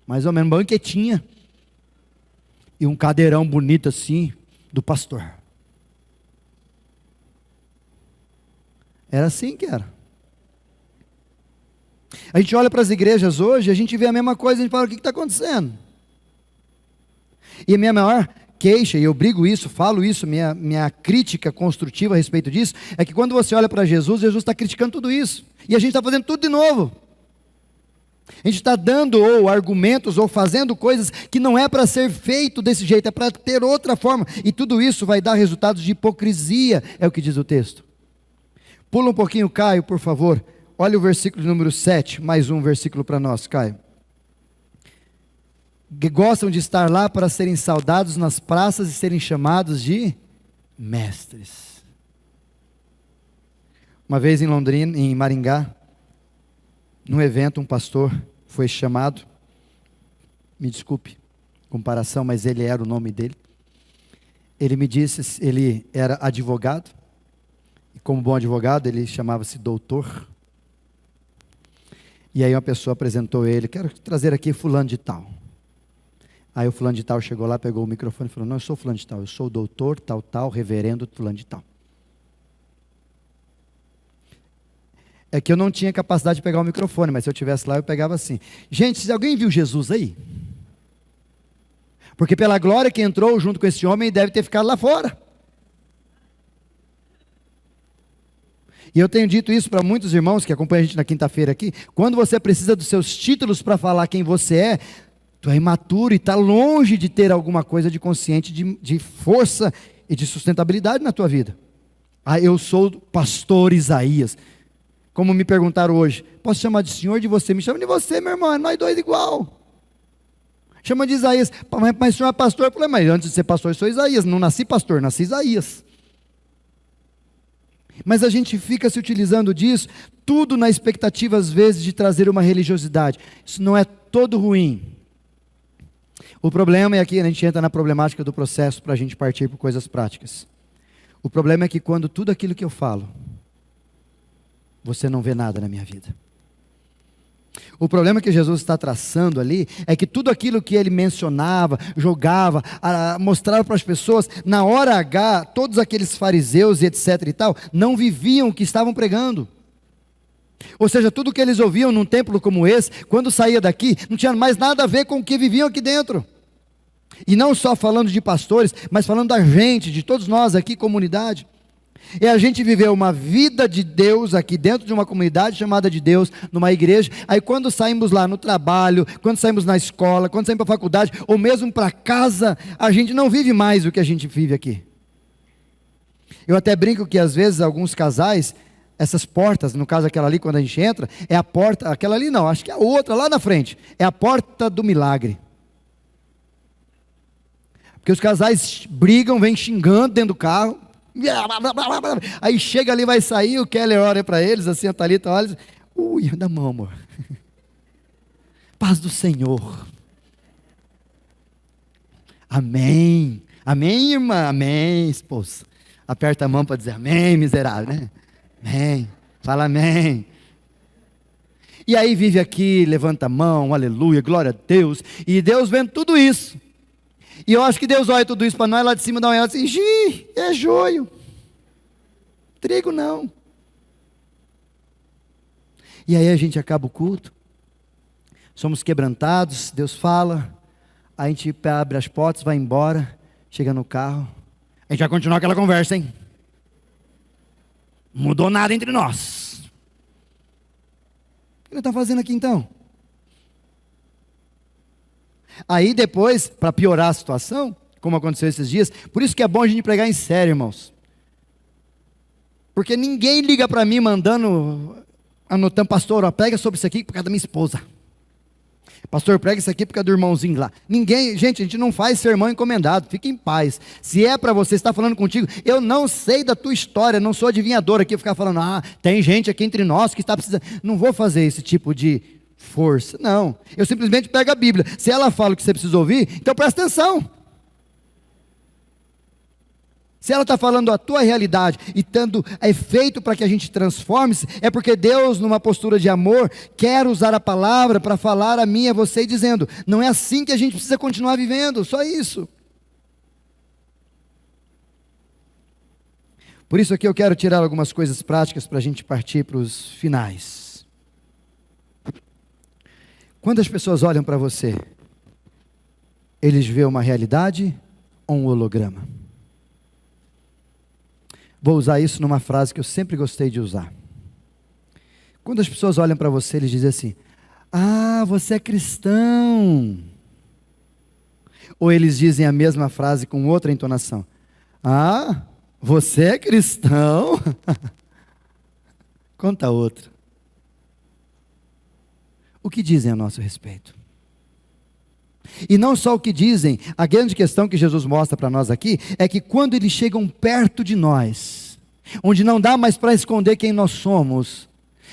Mais ou menos, banquetinha. E um cadeirão bonito assim, do pastor. Era assim que era. A gente olha para as igrejas hoje, a gente vê a mesma coisa, a gente fala, o que está acontecendo? E a minha maior queixa, e eu brigo isso, falo isso, minha crítica construtiva a respeito disso, é que quando você olha para Jesus, Jesus está criticando tudo isso, e a gente está fazendo tudo de novo. A gente está dando ou argumentos, ou fazendo coisas que não é para ser feito desse jeito, é para ter outra forma, e tudo isso vai dar resultados de hipocrisia, é o que diz o texto. Pula um pouquinho, Caio, por favor. Olha o versículo número 7, mais um versículo para nós, Caio. Gostam de estar lá para serem saudados nas praças e serem chamados de mestres. Uma vez em Londrina, em Maringá, num evento, um pastor foi chamado, me desculpe, comparação, mas ele era o nome dele. Ele me disse, ele era advogado, e como bom advogado, ele chamava-se doutor. E aí uma pessoa apresentou ele, quero trazer aqui fulano de tal. Aí o fulano de tal chegou lá, pegou o microfone e falou, não, eu sou fulano de tal, eu sou o doutor, tal, reverendo, fulano de tal. É que eu não tinha capacidade de pegar o microfone, mas se eu estivesse lá, eu pegava assim. Gente, se alguém viu Jesus aí? Porque pela glória que entrou junto com esse homem, deve ter ficado lá fora. E eu tenho dito isso para muitos irmãos que acompanham a gente na quinta-feira aqui, quando você precisa dos seus títulos para falar quem você é, tu é imaturo e está longe de ter alguma coisa de consciente, de força e de sustentabilidade na tua vida. Eu sou o pastor Isaías. Como me perguntaram hoje, posso chamar de senhor de você? Me chama de você, meu irmão, é nós dois igual. Chama de Isaías, mas o senhor é pastor? Eu falei, mas antes de ser pastor eu sou Isaías, não nasci pastor, nasci Isaías. Mas a gente fica se utilizando disso, tudo na expectativa às vezes de trazer uma religiosidade. Isso não é todo ruim. O problema é aqui, a gente entra na problemática do processo para a gente partir por coisas práticas. O problema é que quando tudo aquilo que eu falo, você não vê nada na minha vida. O problema que Jesus está traçando ali é que tudo aquilo que ele mencionava, jogava, mostrava para as pessoas, na hora H, todos aqueles fariseus e etc e tal, não viviam o que estavam pregando. Ou seja, tudo que eles ouviam num templo como esse, quando saía daqui, não tinha mais nada a ver com o que viviam aqui dentro. E não só falando de pastores, mas falando da gente, de todos nós aqui, comunidade. É a gente viver uma vida de Deus aqui dentro de uma comunidade chamada de Deus, numa igreja. Aí quando saímos lá no trabalho, quando saímos na escola, quando saímos para a faculdade, ou mesmo para casa, a gente não vive mais o que a gente vive aqui. Eu até brinco que às vezes alguns casais, essas portas, no caso aquela ali quando a gente entra, é a porta, aquela ali não, acho que é a outra lá na frente, é a porta do milagre. Porque os casais brigam, vêm xingando dentro do carro, aí chega ali, vai sair, o Keller olha para eles, assim, a Thalita olha, ui, dá mão, amor. Paz do Senhor. Amém. Amém, irmã, amém, esposa. Aperta a mão para dizer amém, miserável, né? Amém, fala amém. E aí vive aqui, levanta a mão, aleluia, glória a Deus. E Deus vendo tudo isso. E eu acho que Deus olha tudo isso para nós lá de cima, dá uma olhada assim, é joio. Trigo não. E aí a gente acaba o culto. Somos quebrantados, Deus fala. A gente abre as portas, vai embora. Chega no carro. A gente vai continuar aquela conversa, hein? Não mudou nada entre nós. O que ele está fazendo aqui então? Aí depois, para piorar a situação, como aconteceu esses dias, por isso que é bom a gente pregar em sério, irmãos. Porque ninguém liga para mim anotando, pastor, ó, prega sobre isso aqui por causa da minha esposa. Pastor, prega isso aqui por causa do irmãozinho lá. Ninguém, gente, a gente não faz sermão encomendado, fique em paz. Se é para você estar falando contigo, eu não sei da tua história, não sou adivinhador aqui, ficar falando, tem gente aqui entre nós que está precisando. Não vou fazer esse tipo de força, não. Eu simplesmente pego a Bíblia. Se ela fala o que você precisa ouvir, então presta atenção. Se ela está falando a tua realidade e tendo efeito para que a gente transforme-se, é porque Deus, numa postura de amor, quer usar a palavra para falar a mim e a você, dizendo, não é assim que a gente precisa continuar vivendo, só isso. Por isso aqui eu quero tirar algumas coisas práticas para a gente partir para os finais. Quando as pessoas olham para você, eles veem uma realidade ou um holograma? Vou usar isso numa frase que eu sempre gostei de usar. Quando as pessoas olham para você, eles dizem assim, você é cristão. Ou eles dizem a mesma frase com outra entonação. Você é cristão? Conta outra. O que dizem a nosso respeito? E não só o que dizem, a grande questão que Jesus mostra para nós aqui, é que quando eles chegam perto de nós, onde não dá mais para esconder quem nós somos,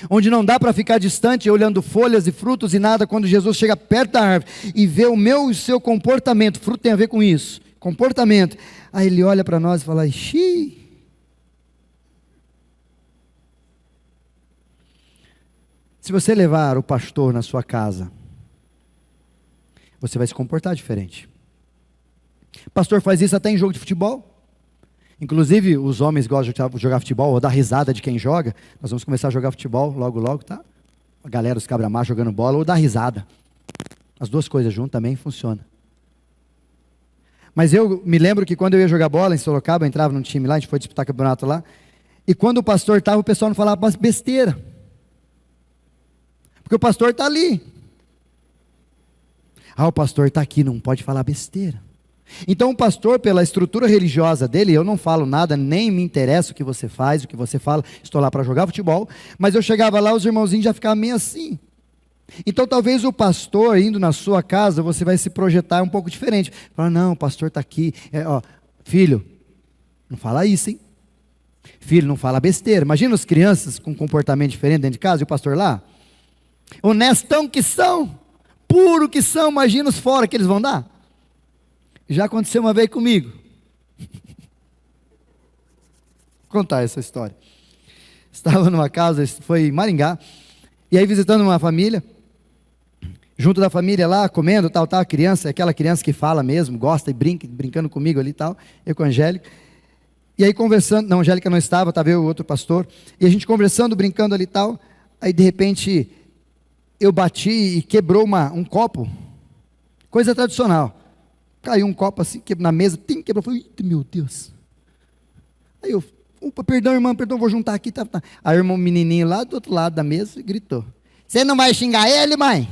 onde não dá para ficar distante olhando folhas e frutos e nada, quando Jesus chega perto da árvore e vê o meu e o seu comportamento, fruto tem a ver com isso, comportamento, aí ele olha para nós e fala, xiii. Se você levar o pastor na sua casa, você vai se comportar diferente. O pastor faz isso até em jogo de futebol. Inclusive, os homens gostam de jogar futebol, ou dar risada de quem joga. Nós vamos começar a jogar futebol logo, logo, tá? A galera, os cabra-macho jogando bola, ou dar risada. As duas coisas juntas também funcionam. Mas eu me lembro que quando eu ia jogar bola em Sorocaba, eu entrava num time lá, a gente foi disputar campeonato lá, e quando o pastor estava, o pessoal não falava besteira. Porque o pastor está ali. O pastor está aqui, não pode falar besteira. Então o pastor, pela estrutura religiosa dele, eu não falo nada, nem me interessa o que você faz, o que você fala, estou lá para jogar futebol, mas eu chegava lá, os irmãozinhos já ficavam meio assim. Então talvez o pastor, indo na sua casa, você vai se projetar um pouco diferente. Fala, não, o pastor está aqui, filho, não fala isso, hein? Filho, não fala besteira. Imagina as crianças com comportamento diferente dentro de casa, e o pastor lá, honestão que são, puro que são, imagina os fora que eles vão dar. Já aconteceu uma vez comigo. Vou contar essa história. Estava numa casa, foi em Maringá, e aí visitando uma família, junto da família lá, comendo, tal, tal, a criança, aquela criança que fala mesmo, gosta e brinca, brincando comigo ali e tal, eu com a Angélica. E aí conversando, não, a Angélica não estava, estava eu e o outro pastor, e a gente conversando, brincando ali e tal, aí de repente eu bati e quebrou um copo, coisa tradicional. Caiu um copo assim, na mesa, quebrou, falei, eita, meu Deus. Aí eu, opa, perdão irmã, perdão, vou juntar aqui, tá. Aí o irmão menininho lá do outro lado da mesa gritou, você não vai xingar ele, mãe?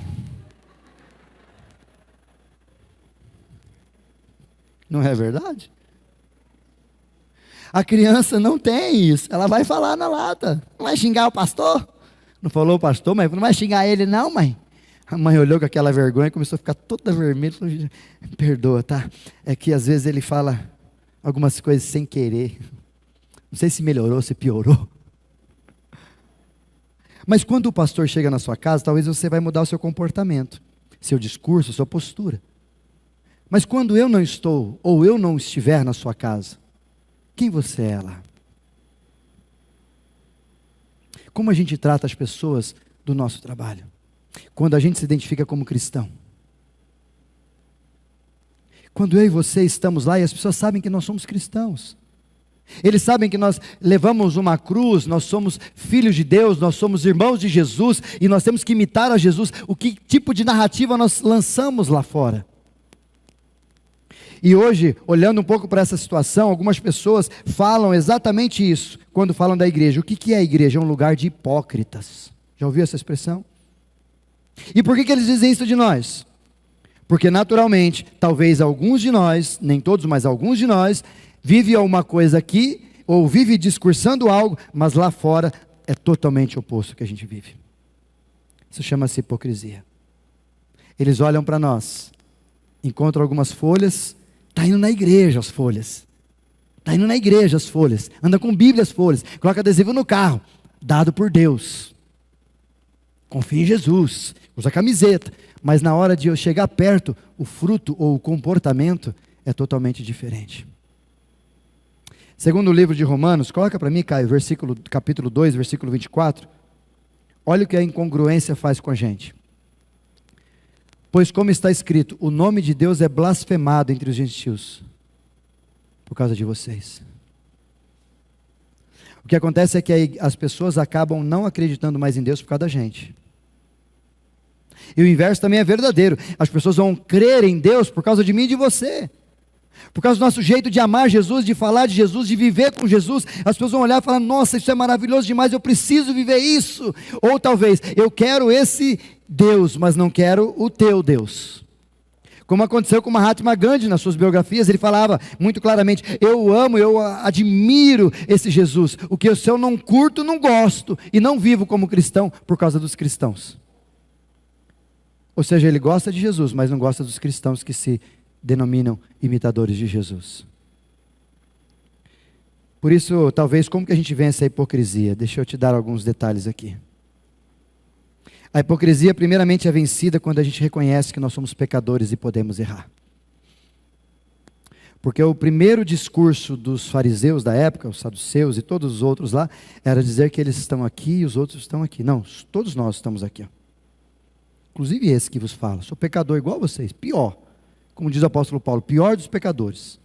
Não é verdade? A criança não tem isso, ela vai falar na lata, não vai xingar o pastor? Não falou o pastor, mas não vai xingar ele não, mãe? A mãe olhou com aquela vergonha e começou a ficar toda vermelha, falou, perdoa, tá? É que às vezes ele fala algumas coisas sem querer, não sei se melhorou, se piorou. Mas quando o pastor chega na sua casa, talvez você vai mudar o seu comportamento, seu discurso, sua postura. Mas quando eu não estou, ou eu não estiver na sua casa, quem você é lá? Como a gente trata as pessoas do nosso trabalho? Quando a gente se identifica como cristão. Quando eu e você estamos lá e as pessoas sabem que nós somos cristãos. Eles sabem que nós levamos uma cruz, nós somos filhos de Deus, nós somos irmãos de Jesus e nós temos que imitar a Jesus. O que tipo de narrativa nós lançamos lá fora? E hoje, olhando um pouco para essa situação, algumas pessoas falam exatamente isso, quando falam da igreja. O que é a igreja? É um lugar de hipócritas. Já ouviu essa expressão? E por que eles dizem isso de nós? Porque naturalmente, talvez alguns de nós, nem todos, mas alguns de nós, vive uma coisa aqui, ou vive discursando algo, mas lá fora é totalmente oposto ao que a gente vive. Isso chama-se hipocrisia. Eles olham para nós, encontram algumas folhas, está indo na igreja as folhas, está indo na igreja as folhas, anda com Bíblia as folhas, coloca adesivo no carro, dado por Deus, confia em Jesus, usa camiseta, mas na hora de eu chegar perto, o fruto ou o comportamento é totalmente diferente. Segundo o livro de Romanos, coloca para mim, Caio, capítulo 2, versículo 24, olha o que a incongruência faz com a gente. Pois como está escrito, o nome de Deus é blasfemado entre os gentios, por causa de vocês. O que acontece é que as pessoas acabam não acreditando mais em Deus por causa da gente. E o inverso também é verdadeiro, as pessoas vão crer em Deus por causa de mim e de você. Por causa do nosso jeito de amar Jesus, de falar de Jesus, de viver com Jesus, as pessoas vão olhar e falar, nossa, isso é maravilhoso demais, eu preciso viver isso. Ou talvez, eu quero esse Deus, mas não quero o teu Deus. Como aconteceu com Mahatma Gandhi nas suas biografias, ele falava muito claramente, eu amo, eu admiro esse Jesus. O que se eu não curto, não gosto, e não vivo como cristão por causa dos cristãos. Ou seja, ele gosta de Jesus, mas não gosta dos cristãos que se denominam imitadores de Jesus. Por isso, talvez, como que a gente vence a hipocrisia? Deixa eu te dar alguns detalhes aqui. A hipocrisia, primeiramente, é vencida quando a gente reconhece que nós somos pecadores e podemos errar. Porque o primeiro discurso dos fariseus da época, os saduceus e todos os outros lá, era dizer que eles estão aqui e os outros estão aqui. Não, todos nós estamos aqui. Ó. Inclusive esse que vos fala, sou pecador igual a vocês, pior. Como diz o apóstolo Paulo, pior dos pecadores.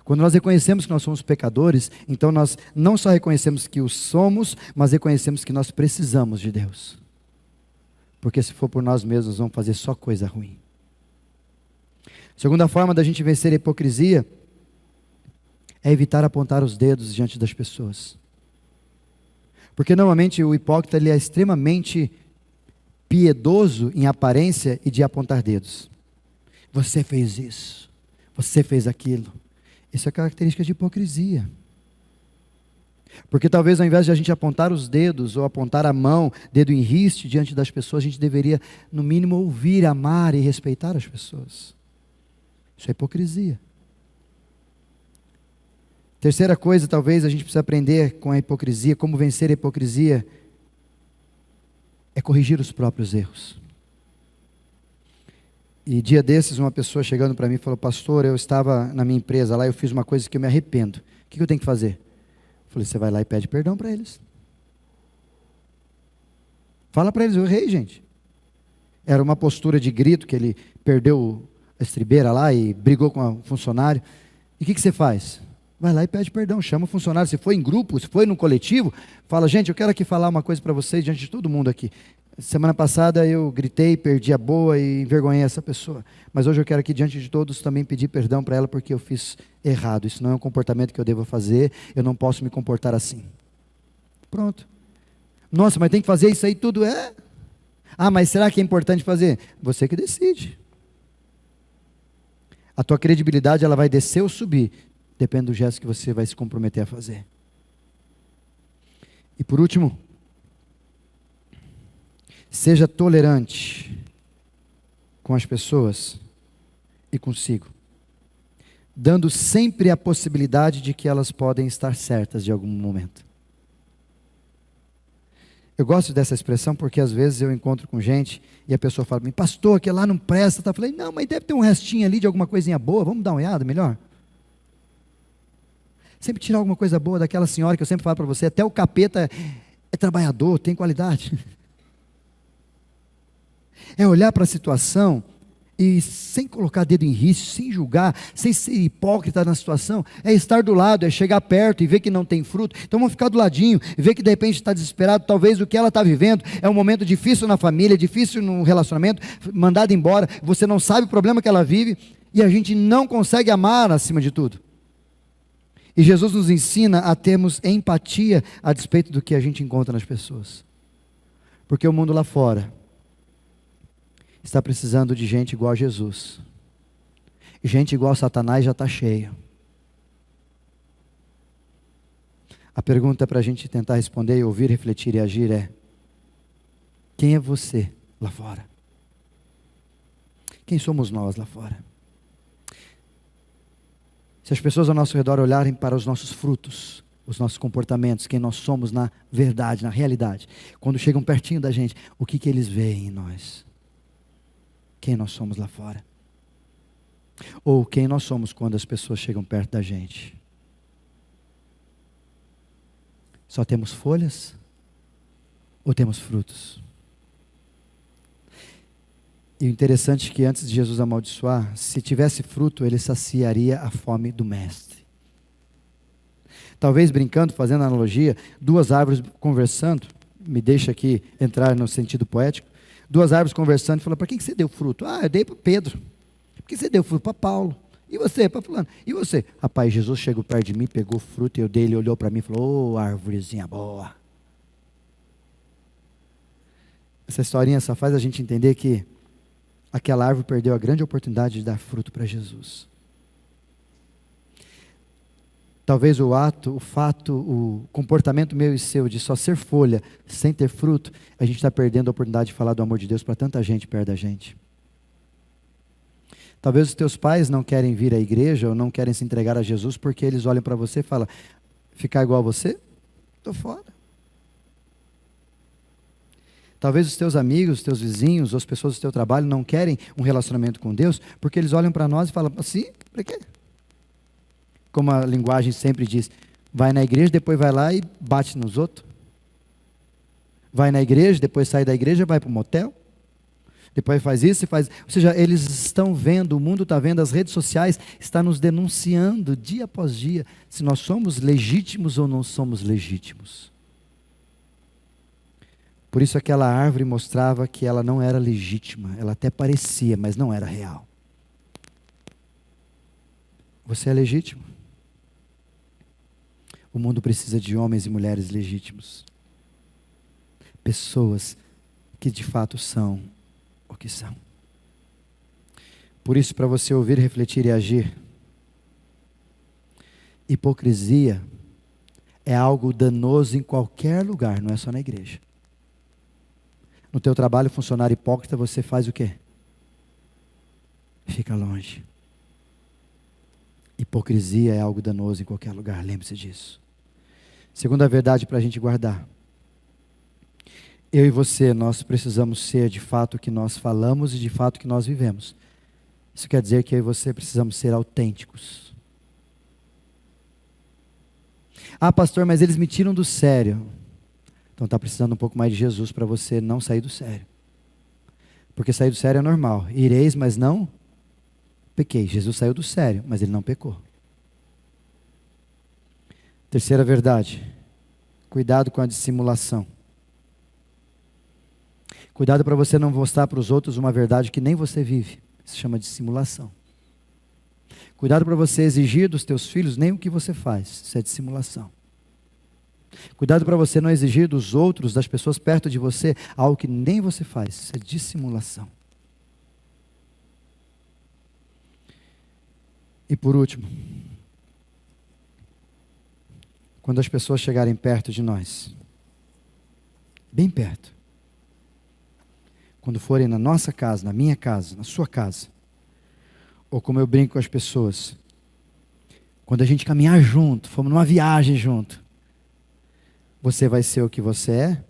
Quando nós reconhecemos que nós somos pecadores, então nós não só reconhecemos que o somos, mas reconhecemos que nós precisamos de Deus. Porque se for por nós mesmos, nós vamos fazer só coisa ruim. Segunda forma da gente vencer a hipocrisia é evitar apontar os dedos diante das pessoas. Porque normalmente o hipócrita ele é extremamente piedoso em aparência e de apontar dedos. Você fez isso, você fez aquilo. Isso é característica de hipocrisia. Porque talvez ao invés de a gente apontar os dedos ou apontar a mão, dedo em riste diante das pessoas, a gente deveria no mínimo ouvir, amar e respeitar as pessoas. Isso é hipocrisia. Terceira coisa, talvez a gente precisa aprender com a hipocrisia, como vencer a hipocrisia, é corrigir os próprios erros. E dia desses, uma pessoa chegando para mim falou, pastor, eu estava na minha empresa lá, eu fiz uma coisa que eu me arrependo. O que eu tenho que fazer? Eu falei, você vai lá e pede perdão para eles. Fala para eles, eu errei, gente. Era uma postura de grito, que ele perdeu a estribeira lá e brigou com o funcionário. E o que você faz? Vai lá e pede perdão, chama o funcionário. Se foi em grupo, se foi no coletivo, fala: gente, eu quero aqui falar uma coisa para vocês diante de todo mundo aqui. Semana passada eu gritei, perdi a boa e envergonhei essa pessoa. Mas hoje eu quero aqui diante de todos também pedir perdão para ela porque eu fiz errado. Isso não é um comportamento que eu devo fazer, eu não posso me comportar assim. Pronto. Nossa, mas tem que fazer isso aí tudo? Ah, mas será que é importante fazer? Você que decide. A tua credibilidade, ela vai descer ou subir, depende do gesto que você vai se comprometer a fazer. E por último, seja tolerante com as pessoas e consigo, dando sempre a possibilidade de que elas podem estar certas de algum momento. Eu gosto dessa expressão porque às vezes eu encontro com gente e a pessoa fala para mim: pastor, aquele lá não presta. Eu falei: não, mas deve ter um restinho ali de alguma coisinha boa, vamos dar uma olhada melhor. Sempre tirar alguma coisa boa daquela senhora que eu sempre falo para você: até o capeta é trabalhador, tem qualidade. É olhar para a situação e sem colocar dedo em risco, sem julgar, sem ser hipócrita na situação, é estar do lado, é chegar perto e ver que não tem fruto. Então vamos ficar do ladinho, ver que de repente está desesperado, talvez o que ela está vivendo é um momento difícil na família, difícil no relacionamento, mandada embora, você não sabe o problema que ela vive, e a gente não consegue amar acima de tudo. E Jesus nos ensina a termos empatia a despeito do que a gente encontra nas pessoas. Porque o mundo lá fora está precisando de gente igual a Jesus. E gente igual a Satanás já está cheio. A pergunta para a gente tentar responder, ouvir, refletir e agir é: quem é você lá fora? Quem somos nós lá fora? Se as pessoas ao nosso redor olharem para os nossos frutos, os nossos comportamentos, quem nós somos na verdade, na realidade, quando chegam pertinho da gente, o que eles veem em nós? Quem nós somos lá fora? Ou quem nós somos quando as pessoas chegam perto da gente? Só temos folhas? Ou temos frutos? E o interessante é que antes de Jesus amaldiçoar, se tivesse fruto, ele saciaria a fome do mestre. Talvez brincando, fazendo analogia, duas árvores conversando, me deixa aqui entrar no sentido poético, duas árvores conversando e falando: para quem que você deu fruto? Ah, eu dei para Pedro. Por que você deu fruto? Para Paulo. E você? Para fulano. E você? Rapaz, Jesus chegou perto de mim, pegou fruto, e eu dei, ele olhou para mim e falou: ô, árvorezinha boa. Essa historinha só faz a gente entender que aquela árvore perdeu a grande oportunidade de dar fruto para Jesus. Talvez o fato, o comportamento meu e seu de só ser folha, sem ter fruto, a gente está perdendo a oportunidade de falar do amor de Deus para tanta gente perto da gente. Talvez os teus pais não querem vir à igreja ou não querem se entregar a Jesus porque eles olham para você e falam: ficar igual a você? Estou fora. Talvez os teus amigos, os teus vizinhos, ou as pessoas do teu trabalho não querem um relacionamento com Deus porque eles olham para nós e falam: assim, para quê? Como a linguagem sempre diz, vai na igreja, depois vai lá e bate nos outros. Vai na igreja, depois sai da igreja, vai para o motel. Depois faz isso e faz... Ou seja, eles estão vendo, o mundo está vendo, as redes sociais estão nos denunciando dia após dia se nós somos legítimos ou não somos legítimos. Por isso aquela árvore mostrava que ela não era legítima, ela até parecia, mas não era real. Você é legítimo? O mundo precisa de homens e mulheres legítimos. Pessoas que de fato são o que são. Por isso, para você ouvir, refletir e agir, hipocrisia é algo danoso em qualquer lugar, não é só na igreja. No teu trabalho, funcionário hipócrita, você faz o quê? Fica longe. Hipocrisia é algo danoso em qualquer lugar, lembre-se disso. Segunda verdade para a gente guardar. Eu e você, nós precisamos ser de fato o que nós falamos e de fato o que nós vivemos. Isso quer dizer que eu e você precisamos ser autênticos. Ah, pastor, mas eles me tiram do sério. Então está precisando um pouco mais de Jesus para você não sair do sério. Porque sair do sério é normal. Ireis, mas não pequei. Jesus saiu do sério, mas ele não pecou. Terceira verdade. Cuidado com a dissimulação. Cuidado para você não mostrar para os outros uma verdade que nem você vive. Isso se chama dissimulação. Cuidado para você exigir dos teus filhos nem o que você faz. Isso é dissimulação. Cuidado para você não exigir dos outros, das pessoas perto de você, algo que nem você faz. Isso é dissimulação. E por último, quando as pessoas chegarem perto de nós, bem perto, quando forem na nossa casa, na minha casa, na sua casa, ou como eu brinco com as pessoas, quando a gente caminhar junto, fomos numa viagem junto, você vai ser o que você é,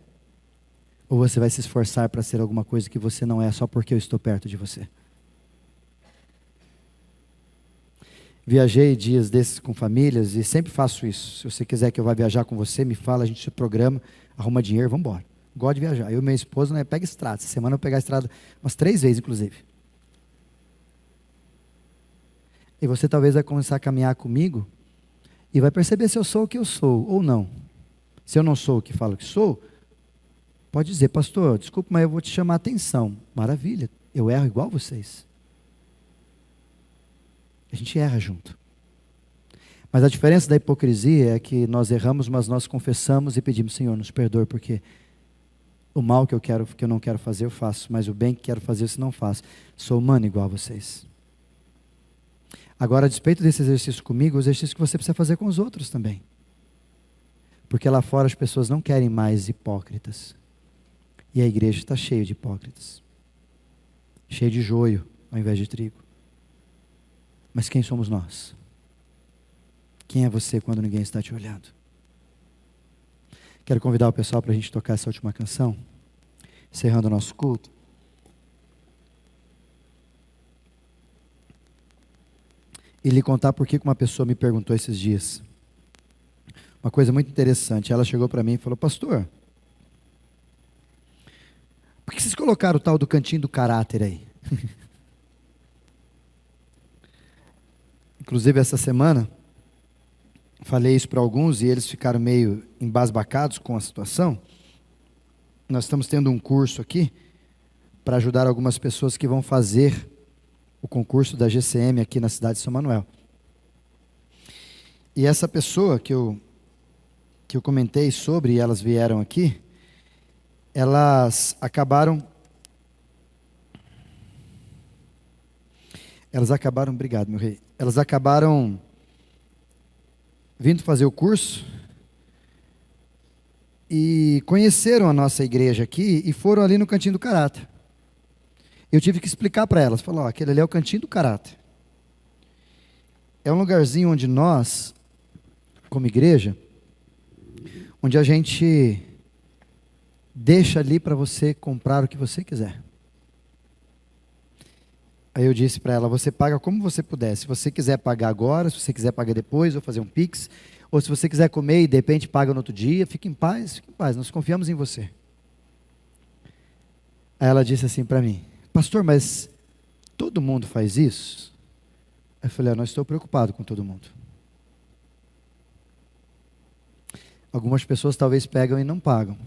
ou você vai se esforçar para ser alguma coisa que você não é, só porque eu estou perto de você? Viajei dias desses com famílias e sempre faço isso. Se você quiser que eu vá viajar com você, me fala, a gente se programa, arruma dinheiro, vamos embora. Gosto de viajar. Eu e minha esposa, né, pega estrada. Essa semana eu vou pegar a estrada umas 3 vezes, inclusive. E você talvez vai começar a caminhar comigo e vai perceber se eu sou o que eu sou ou não. Se eu não sou o que falo que sou, pode dizer, pastor, desculpa, mas eu vou te chamar a atenção. Maravilha, eu erro igual vocês. A gente erra junto. Mas a diferença da hipocrisia é que nós erramos, mas nós confessamos e pedimos, Senhor, nos perdoe, porque o mal que eu não quero fazer, eu faço, mas o bem que quero fazer, eu não faço. Sou humano igual a vocês. Agora, a despeito desse exercício comigo, o exercício que você precisa fazer com os outros também. Porque lá fora as pessoas não querem mais hipócritas. E a igreja está cheia de hipócritas. Cheia de joio, ao invés de trigo. Mas quem somos nós? Quem é você quando ninguém está te olhando? Quero convidar o pessoal para a gente tocar essa última canção, encerrando o nosso culto. E lhe contar por que uma pessoa me perguntou esses dias. Uma coisa muito interessante. Ela chegou para mim e falou, pastor, por que vocês colocaram o tal do cantinho do caráter aí? Inclusive essa semana, falei isso para alguns e eles ficaram meio embasbacados com a situação. Nós estamos tendo um curso aqui para ajudar algumas pessoas que vão fazer o concurso da GCM aqui na cidade de São Manuel. E essa pessoa que eu comentei sobre, e elas vieram aqui, elas acabaram, obrigado meu rei, elas acabaram vindo fazer o curso e conheceram a nossa igreja aqui e foram ali no Cantinho do Caráter. Eu tive que explicar para elas, falar, aquele ali é o Cantinho do Caráter. É um lugarzinho onde nós, como igreja, onde a gente deixa ali para você comprar o que você quiser. Aí eu disse para ela, você paga como você puder. Se você quiser pagar agora, se você quiser pagar depois, ou fazer um Pix, ou se você quiser comer e de repente paga no outro dia, fique em paz, nós confiamos em você. Aí ela disse assim para mim, pastor, mas todo mundo faz isso? Eu falei, eu não estou preocupado com todo mundo. Algumas pessoas talvez pegam e não pagam.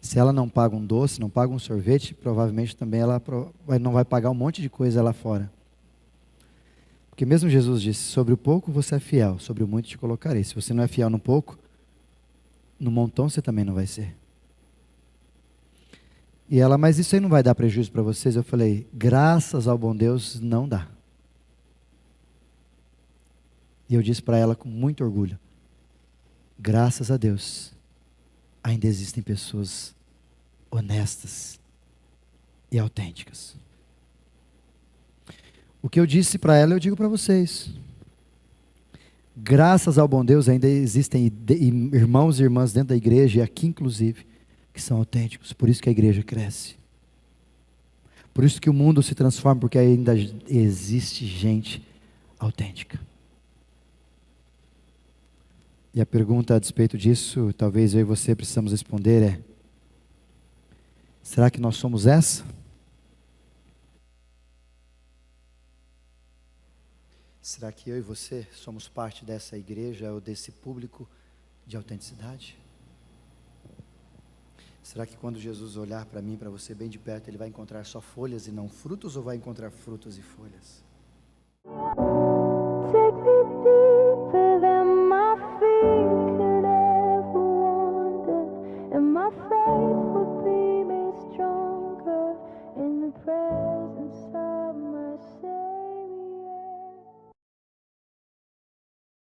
Se ela não paga um doce, não paga um sorvete, provavelmente também ela não vai pagar um monte de coisa lá fora. Porque mesmo Jesus disse, sobre o pouco você é fiel, sobre o muito te colocarei. Se você não é fiel no pouco, no montão você também não vai ser. E ela, mas isso aí não vai dar prejuízo para vocês? Eu falei, graças ao bom Deus, não dá. E eu disse para ela com muito orgulho, graças a Deus, ainda existem pessoas honestas e autênticas. O que eu disse para ela, eu digo para vocês. Graças ao bom Deus, ainda existem irmãos e irmãs dentro da igreja, e aqui inclusive, que são autênticos. Por isso que a igreja cresce. Por isso que o mundo se transforma, porque ainda existe gente autêntica. E a pergunta a despeito disso, talvez eu e você precisamos responder é, Será que nós somos essa? Será que eu e você somos parte dessa igreja ou desse público de autenticidade? Será que quando Jesus olhar para mim, para você bem de perto, Ele vai encontrar só folhas e não frutos, ou vai encontrar frutos e folhas?